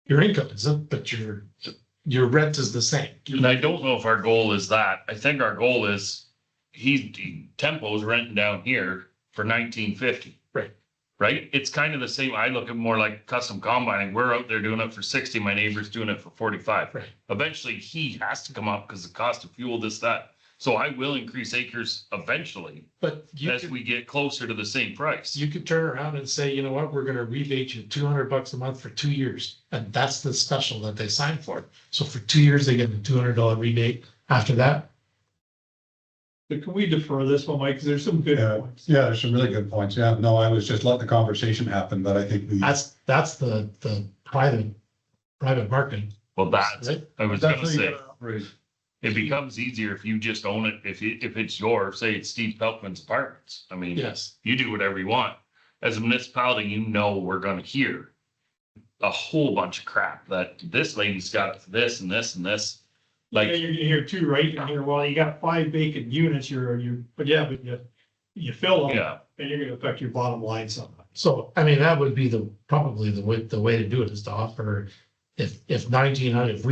Your income isn't, but your rent is the same. and I don't know if our goal is that. I think our goal is Tempo's renting down here for 1950. Right. Right? It's kind of the same. I look at more like custom combining. We're out there doing it for 60. My neighbor's doing it for 45. Right. Eventually he has to come up because the cost of fuel, this, that. So I will increase acres eventually But you as could, we get closer to the same price. you could turn around and say, you know what, we're gonna rebate you $200 a month for 2 years. And that's the special that they signed for. So for 2 years, they get a $200 rebate. After that, But can we defer this one, Mike? Because there's some good Yeah, points. yeah, there's some really good points. Yeah, no, I was just letting the conversation happen, but I think we. that's the private marketing. Well, that's, Right? I was gonna Definitely say, gotta operate. it becomes easier if you just own it, if it's yours, say it's Steve Pelkman's apartments. I mean, Yes. you do whatever you want. As a municipality, you know, we're gonna hear a whole bunch of crap that this lady's got this and this and this. Yeah, Like, you're gonna hear too, right? You hear, well, you got 5 vacant units, but you fill them, yeah, and you're gonna affect your bottom line somehow. So, I mean, that would be probably the way to do it is to offer, if 1,900,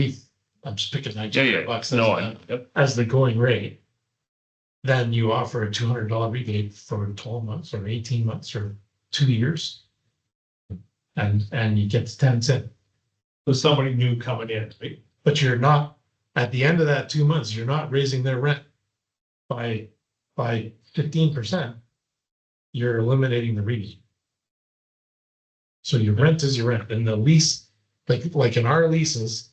I'm just picking yeah, 1,900 yeah. bucks No, yep. as the going rate. Then you offer a $200 rebate for 12 months or 18 months or 2 years. And you get 10 cents. So somebody new coming in, right? But you're not, at the end of that 2 months, you're not raising their rent by 15%. You're eliminating the rebate. So your rent is your rent, and the lease, like in our leases,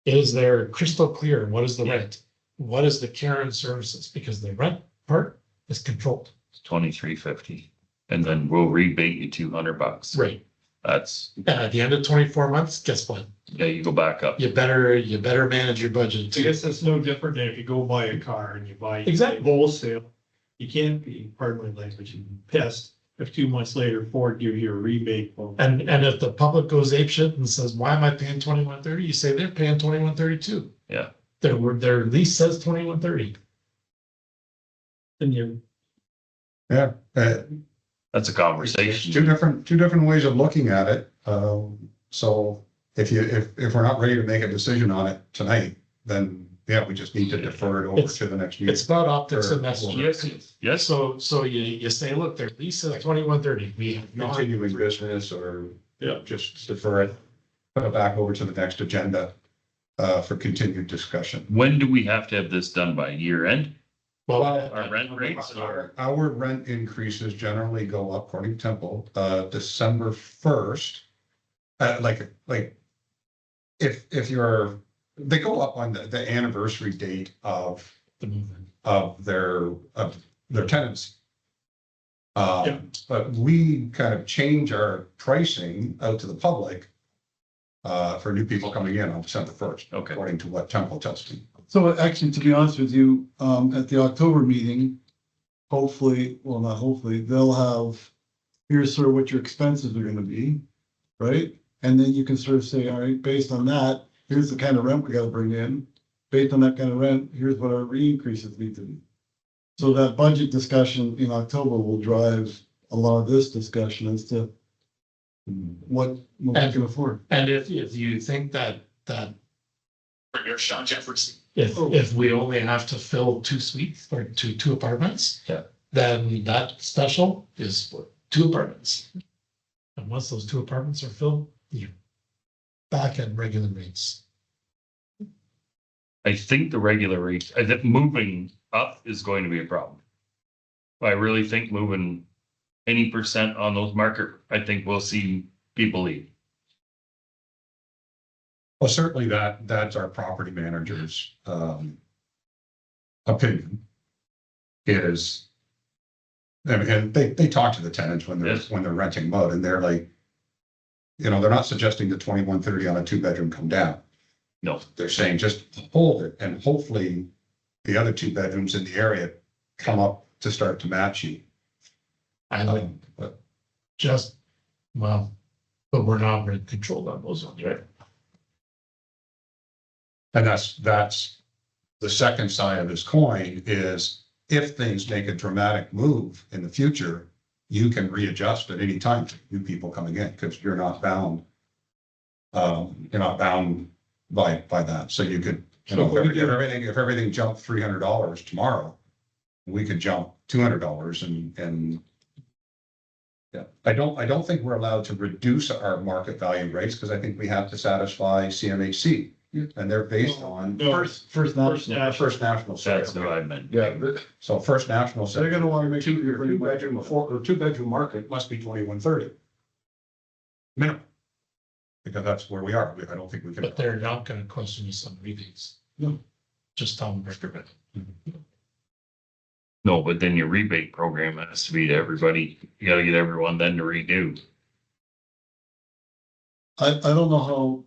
is there crystal clear, what is the Yeah. rent? What is the care and services? Because the rent part is controlled. 23.50, and then we'll rebate you $200. Right. That's, And at the end of 24 months, guess what? yeah, you go back up. You better manage your budget I too. guess that's no different than if you go buy a car and you buy. Exactly. Wholesale. You can't be, pardon my language, pissed if 2 months later Ford gives you a rebate. And if the public goes apeshit and says, why am I paying 21.30? You say they're paying 21.32. Yeah. Their lease says 21.30. Then you, Yeah, That's a two conversation. different ways of looking at it. So if we're not ready to make a decision on it tonight, then yeah, we just need to defer it over It's- to the next meeting. It's about optics and Or- messaging. Yes, So you say, look, their lease says 21.30. We have not. Continuing business or Yeah. just defer it, put it back over to the next agenda for continued discussion. when do we have to have this done by year end? Well, Our rent rates are, Our rent increases generally go up according to Temple, December 1st. Like, if you're, they go up on the anniversary date of the movement. their tenancy. Yeah. But we kind of change our pricing out to the public for new people coming in on December 1st, okay, according to what Temple tells me. So actually, to be honest with you, at the October meeting, hopefully, well, not hopefully, they'll have, here's sort of what your expenses are gonna be, right? And then you can sort of say, all right, based on that, here's the kind of rent we gotta bring in. Based on that kind of rent, here's what our re-increases need to be. So that budget discussion in October will drive a lot of this discussion as to what we can afford. And if you think that for your Sean Jefferson, if we only have to fill 2 suites or two apartments, Yeah. then that special is for 2 apartments. And once those 2 apartments are filled, you're back at regular rates. I think the regular rate, I think moving up is going to be a problem. I really think moving any percent on those market, I think we'll see people leave. Well, certainly that's our property manager's opinion is, and they talk to the tenants when Yes. they're renting them out, and they're like, they're not suggesting the 21.30 on a 2-bedroom come down. No, They're saying just hold it, and hopefully the other 2 bedrooms in the area come up to start to match you. I would But just, well, but we're not rent controlled on those ones, right? And that's the second side of this coin is if things make a dramatic move in the future, you can readjust at any time to new people coming in because you're not bound. You're not bound by that. So you could, if everything jumped $300 tomorrow, we could jump $200 and yeah, I don't think we're allowed to reduce our market value rates because I think we have to satisfy CMHC. and they're based on First National. First National. That's what I meant. Yeah, So First National said they're gonna wanna make sure your you're. two-bedroom, or two-bedroom market must be 2130. Minimum. Because that's where we are. I don't think we can. But they're not gonna question you some rebates. No. Just on record. No, but then your rebate program has to be to everybody. You gotta get everyone then to redo. I don't know how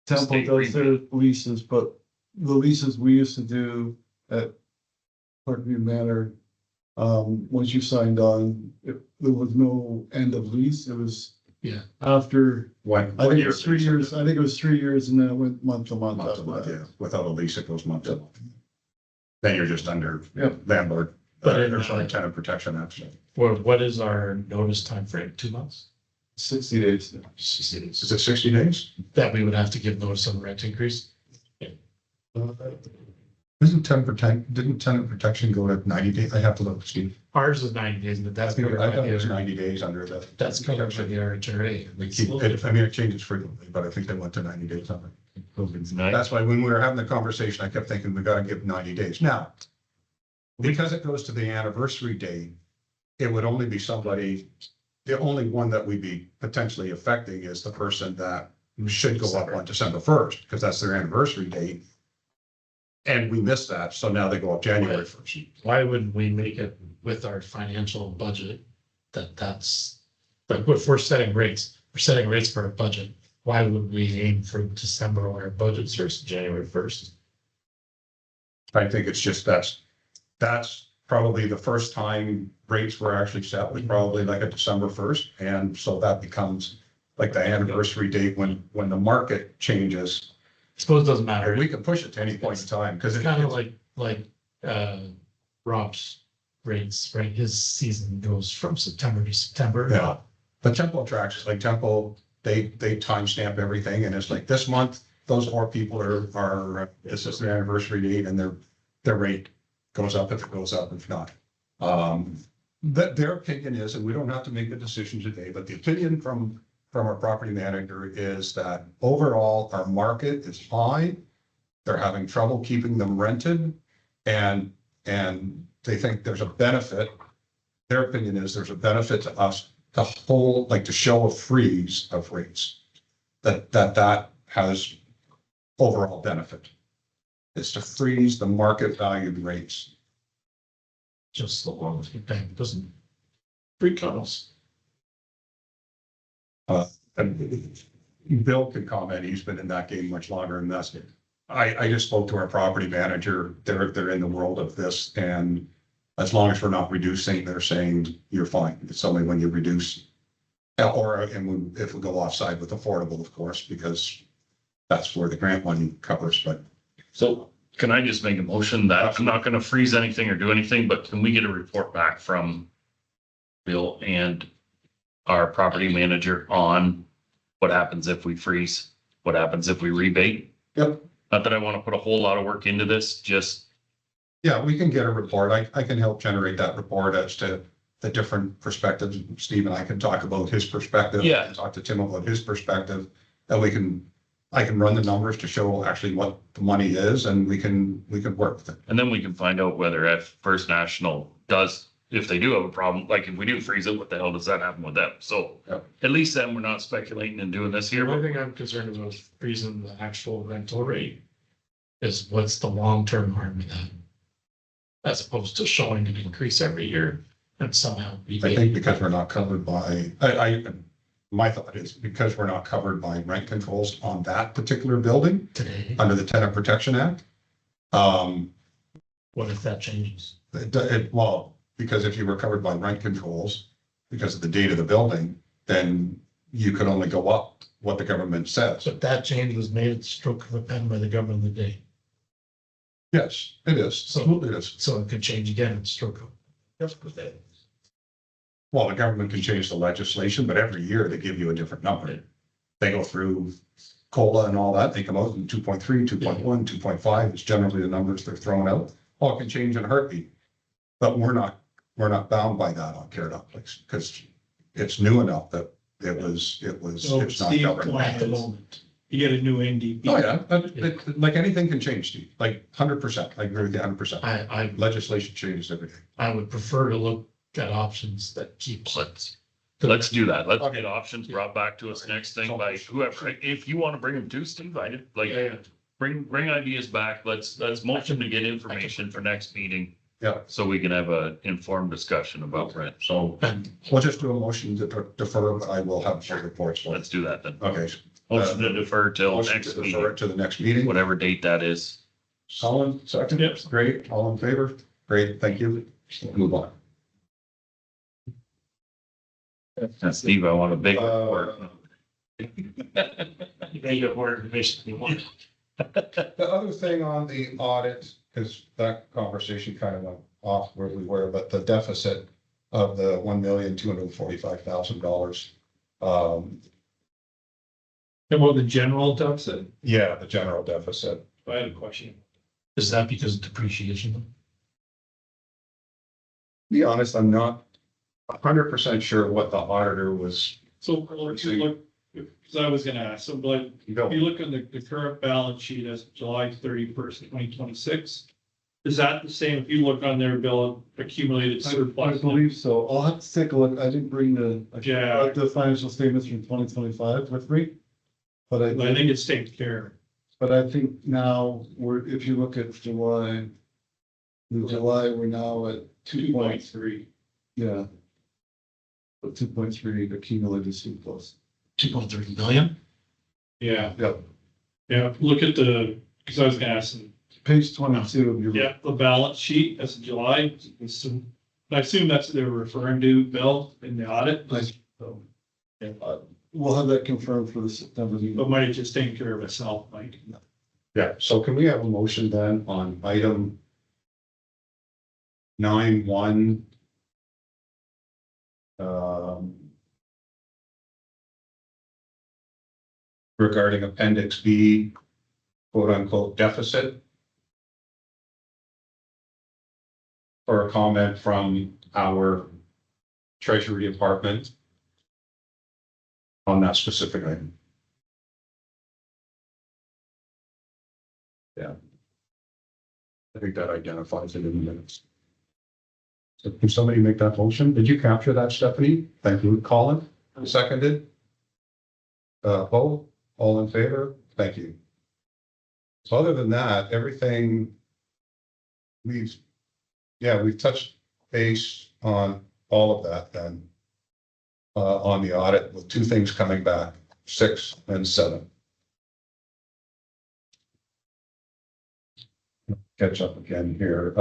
Temple State does their leases, but the leases we used to do at Parkview Manor, once you signed on, there was no end of lease. It was Yeah. after, When? I think it was 3 years, I think it was 3 years and then it went month to month. Month to month, yeah. Without a lease, it goes month to month. Then you're just under Yeah. landlord, But in, or sorry, tenant protection act. What is our notice time frame? 2 months? 60 days. Is it 60 days? That we would have to give notice on the rent increase? Didn't tenant protection go to 90 days? I have to look, Steve. Ours is 90 days, but I that's think, covered I by thought it was the, 90 days under the. that's covered by the RHRA. They keep, I mean, it changes frequently, but I think they went to 90 days on it. That's why when we were having the conversation, I kept thinking, we gotta give 90 days. Now, because it goes to the anniversary date, it would only be somebody, the only one that we'd be potentially affecting is the person that should go up on December 1st, because that's their anniversary date. And we missed that, so now they go up January 1st. Why wouldn't we make it with our financial budget that's, like, if we're setting rates for a budget, why would we aim for December when our budget starts January 1st? I think it's just that's probably the first time rates were actually set was probably like a December 1st. And so that becomes like the anniversary date when the market changes. I suppose it doesn't matter. And we can push it to any point in time because It's kind of like Rob's rates, right? His season goes from September to September. Yeah. But Temple tracks, like Temple, they timestamp everything and it's like this month, those 4 people are, this is their anniversary date and their rate goes up if it goes up, if not. That their opinion is, and we don't have to make the decision today, but the opinion from our property manager is that overall our market is high. They're having trouble keeping them rented and they think there's a benefit. Their opinion is there's a benefit to us to hold, like to show a freeze of rates. That has overall benefit. Is to freeze the market valued rates. Just the one with the bank doesn't freak us. And Bill can comment, he's been in that game much longer than us. I just spoke to our property manager, they're in the world of this, and as long as we're not reducing, they're saying you're fine. It's only when you reduce. If we go offside with affordable, of course, because that's where the grant money covers, but. So can I just make a motion that I'm not gonna freeze anything or do anything, but can we get a report back from Bill and our property manager on what happens if we freeze? What happens if we rebate? Yep. Not that I want to put a whole lot of work into this, just. Yeah, we can get a report. I can help generate that report as to the different perspectives. Steve and I can talk about his perspective. Yeah. And talk to Tim about his perspective. And I can run the numbers to show actually what the money is and we can work with it. And then we can find out whether if First National does, if they do have a problem, like if we do freeze it, what the hell does that happen with them? So Yep. at least then we're not speculating and doing this The here. only But thing I'm concerned about is freezing the actual rental rate is what's the long-term harm in that? As opposed to showing an increase every year and somehow. I think because we're not covered by, my thought is because we're not covered by rent controls on that particular building Today, under the Tenant Protection Act. what if that changes? Well, because if you were covered by rent controls, because of the date of the building, then you could only go up what the government says. But that change was made at the stroke of a pen by the government of the day. Yes, it is. So- It is. So it could change again at the stroke of the day. Well, the government can change the legislation, but every year they give you a different number. They go through COLA and all that. They come out in 2.3, 2.1, 2.5 is generally the numbers they're throwing out. All can change in a heartbeat. But we're not bound by that on Caradoc Place because it's new enough that So it's not Steve's covered. point At the is, moment. You get a new NDP. Oh, yeah, like anything can change, Steve, like 100%. I agree with you 100%. Legislation changes everything. I would prefer to look at options that keep. Let's do that. Let's Okay. get options brought back to us next thing by whoever. If you want to bring them to Steve, bring ideas back. Let's motion to get information for next meeting. Yeah. So we can have a informed discussion about rent. So we'll just do a motion to defer, but I will have full reports. Let's do that then. Okay. Motion to defer till Motion next to defer meeting, it to the next meeting. whatever date that is. Colin, second? Yep. Great. All in favor? Great. Thank you. Move on. And Steve, I want a big report. You may get more information if you want. The other thing on the audit, because that conversation kind of went off where we were, but the deficit of the $1,245,000. About the general deficit, Yeah, the general deficit. I had a question. Is that because of depreciation? Be honest, I'm not 100% sure what the auditor was. So if you look, because I was gonna ask, so like, if you look on the current balance sheet as of July 31st, 2026, is that the same if you look on their bill accumulated I surplus? believe so. I'll have to take a look. I didn't bring Yeah. the financial statements from 2025 with me. But I think it's taken care I think now if you look at July, we're now at of. 2.3. yeah. 2.3 accumulated surplus. 2.3 million? Yeah, Yep. yeah, look at because I was gonna ask, Page 22 of your. yeah, the balance sheet as of July, I assume that's what they're referring to, Bill, in the audit. So, we'll have that confirmed for the September meeting. But might have just taken care of itself, Mike. Yeah, so can we have a motion then on item 9.1? Regarding appendix B, quote unquote deficit. For a comment from our treasury department. On that specific item. Yeah. I think that identifies it in the minutes. So can somebody make that motion? Did you capture that, Stephanie? Thank you. Colin, seconded. Bo, all in favor? Thank you. So other than that, everything we've touched base on all of that then. On the audit with two things coming back, 6 and 7. Catch up again here.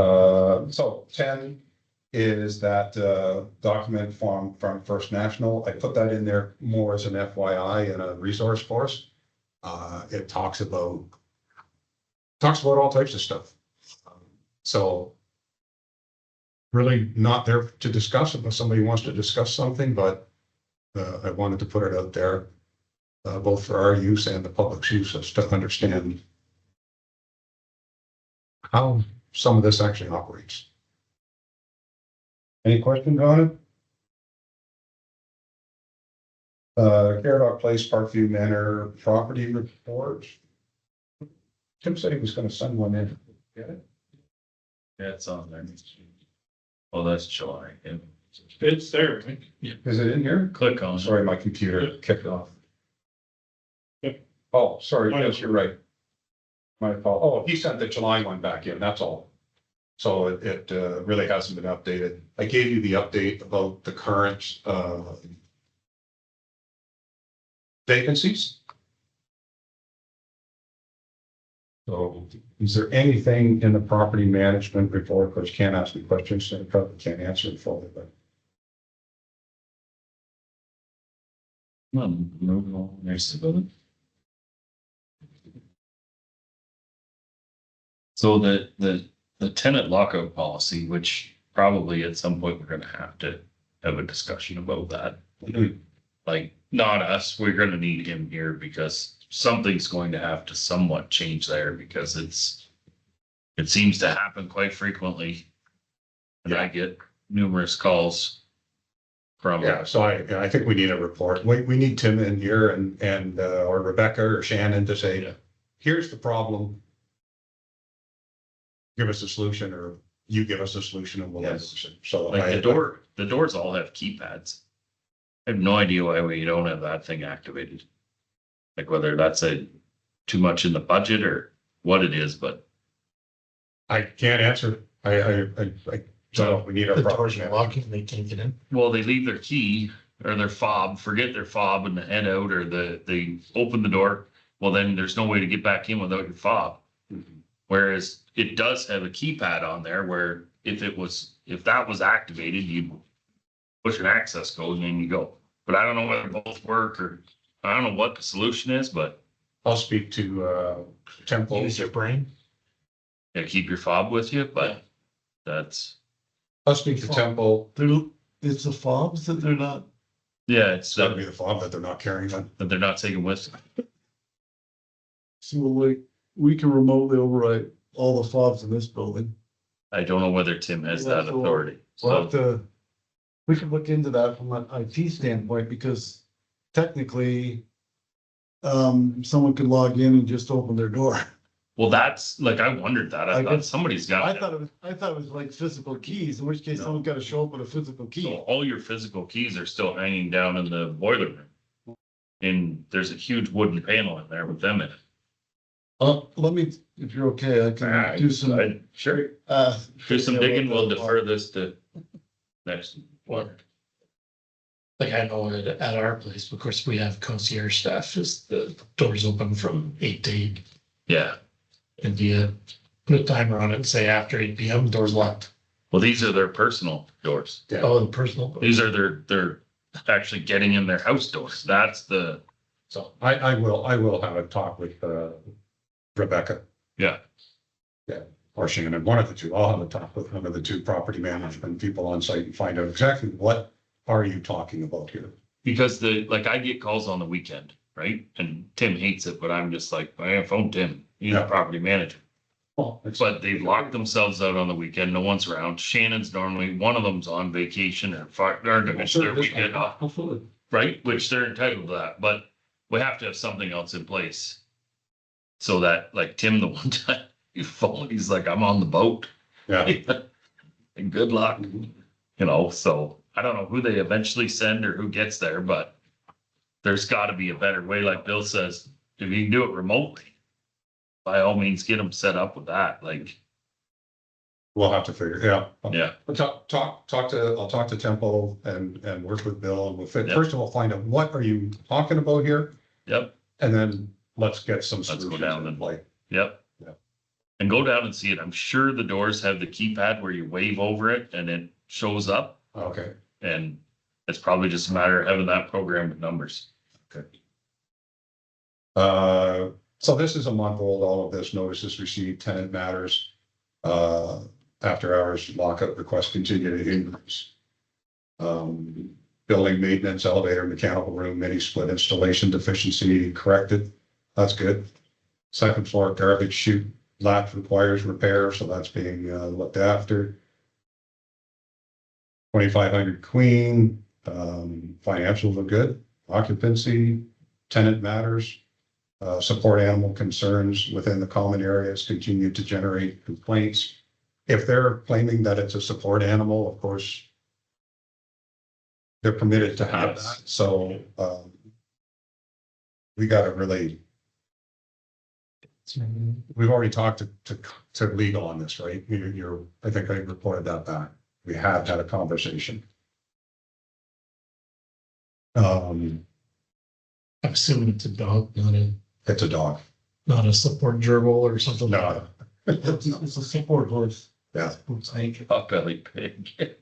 So 10 is that document from First National. I put that in there more as an FYI and a resource for us. It talks about all types of stuff. So really not there to discuss it, but somebody wants to discuss something, but I wanted to put it out there, both for our use and the public's use, as to understand how some of this actually operates. Any questions on it? Caradoc Place, Parkview Manor property report. Tim said he was going to send one in. Get it? Yeah, it's on there. Well, that's July. Yeah. It's there, Mike. Is it in here? Click on it. Sorry, my computer kicked off. Yep. Oh, sorry, yes, you're right. My fault. Oh, he sent the July one back in, that's all. So it really hasn't been updated. I gave you the update about the current vacancies. So is there anything in the property management report, because you can't ask me questions, so I probably can't answer it fully, but. No, next about it. So the tenant lockout policy, which probably at some point we're gonna have to have a discussion about that. Like, not us, we're gonna need him here because something's going to have to somewhat change there because it seems to happen quite frequently. And I get numerous calls from. Yeah, so I think we need a report. We need Tim in here and, or Rebecca or Shannon to Yeah. say, here's the problem. Give us a solution, or you give us a solution and we'll. Yes. answer it. So Like I, the doors all have keypads. I have no idea why we don't have that thing activated. Like whether that's too much in the budget or what it is, but I can't answer. So we need a The proper. doors are locking, they can't get in. well, they leave their key or their fob, forget their fob and head out, or they open the door. Well, then there's no way to get back in without your fob. Whereas it does have a keypad on there where if that was activated, you push an access code and then you go. But I don't know whether both work, or I don't know what the solution is, but I'll speak to, Temple. Use your brain. yeah, keep your fob with you, but that's, I'll speak to Temple. It's the fobs that they're not, yeah, It's gotta be the fob that they're not carrying them. that they're not taking with them. so like, we can remotely override all the fobs in this building. I don't know whether Tim has that Yeah, so authority. We'll have So, to, we can look into that from an IT standpoint, because technically, someone could log in and just open their door. well, that's like, I wondered that. I I thought guess- somebody's I got, thought it was like physical keys, in which case No. someone gotta show up with a physical so key. all your physical keys are still hanging down in the boiler room. And there's a huge wooden panel in there with them in it. Let me, if you're okay, I can do some, Sure. uh. Do some digging. We'll defer this to next one. Like I know at our place, of course, we have concierge staff, just the doors open from 8 to 8. Yeah. And you put a timer on it and say after 8 PM, doors locked. Well, these are their personal doors. Yeah. Oh, the personal. door. These are their actually getting in their house doors. That's the, So, I will have a talk with, Rebecca. yeah. Or Shannon, one of the two. I'll have a talk with one of the two property management people on site and find out exactly what are you talking about here? Because like I get calls on the weekend, right? And Tim hates it, but I'm just like, I phone Tim, he's a Yeah. property manager. Well, it's- But they've locked themselves out on the weekend. No one's around. Shannon's normally, one of them's on vacation or it's their weekend off, right? Which they're entitled to that, but we have to have something else in place. So that, like Tim, the one time he phoned, he's like, I'm on the boat. Yeah, And good luck, you know, so I don't know who they eventually send or who gets there, but there's gotta be a better way, like Bill says, if you can do it remotely, by all means, get them set up with that, like, we'll have to figure, yeah. yeah, I'll talk to Temple and work with Bill and Yep. first of all, find out what are you talking about here? yep, And then let's get some Let's go solutions down in and- play. yep. Yep. And go down and see it. I'm sure the doors have the keypad where you wave over it and it shows up, Okay, and it's probably just a matter of having that program with numbers. so this is a month old, all of this notices received, tenant matters. After hours lockup request continue to increase. Building maintenance, elevator, mechanical room, mini split installation deficiency corrected. That's good. Second floor garbage chute latch requires repair, so that's being looked after. 2,500 Queen, financials are good. Occupancy, tenant matters. Support animal concerns within the common areas continue to generate complaints. If they're claiming that it's a support animal, of course, they're permitted to have Yes. that, so, we gotta really, we've already talked to legal on this, right? I think I reported that back. We have had a conversation. I'm assuming it's a dog, It's a dog. not a support gerbil or something. No, It's a support horse. yeah. Potbelly pig.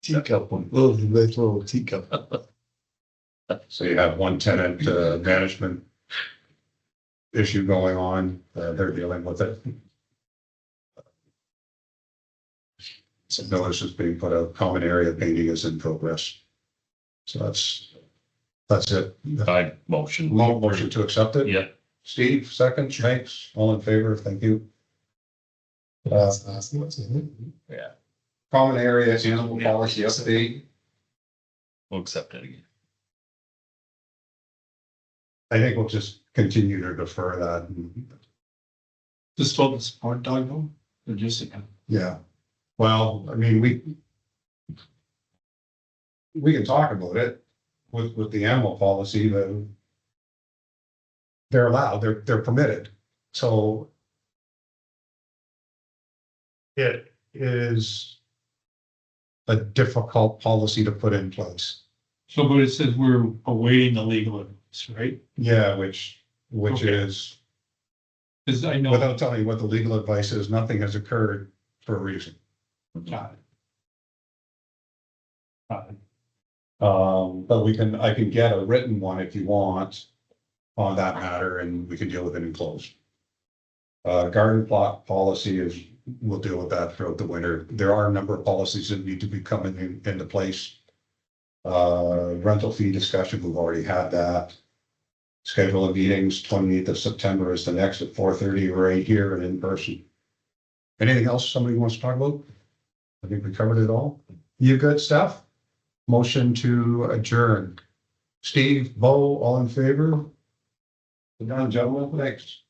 Teacup one, little teacup. So you have one tenant, management issue going on, they're dealing with it. Some notices being put out, common area painting is in progress. So that's it. I motion. Motion to accept it? Yeah, Steve, second, thanks, all in favor, thank you. That's last month, isn't it? yeah. Common area animal policy update, we'll accept it again. I think we'll just continue to defer that. Just vote the support dog vote, or just, Yeah, well, I mean, we can talk about it with the animal policy, that they're allowed, they're permitted, so it is a difficult policy to put in place. so, but it says we're awaiting the legal advice, right? Yeah, which Okay. is, Cause I know. without telling you what the legal advice is, nothing has occurred for a reason. Got it. Got it. But I can get a written one if you want on that matter, and we can deal with it in closed. Garden plot policy is, we'll deal with that throughout the winter. There are a number of policies that need to be coming into place. Rental fee discussion, we've already had that. Schedule of meetings, 28th of September is the next at 4:30, right here and in person. Anything else somebody wants to talk about? I think we covered it all. You good stuff? Motion to adjourn. Steve, Bo, all in favor? We're done, gentlemen. Thanks.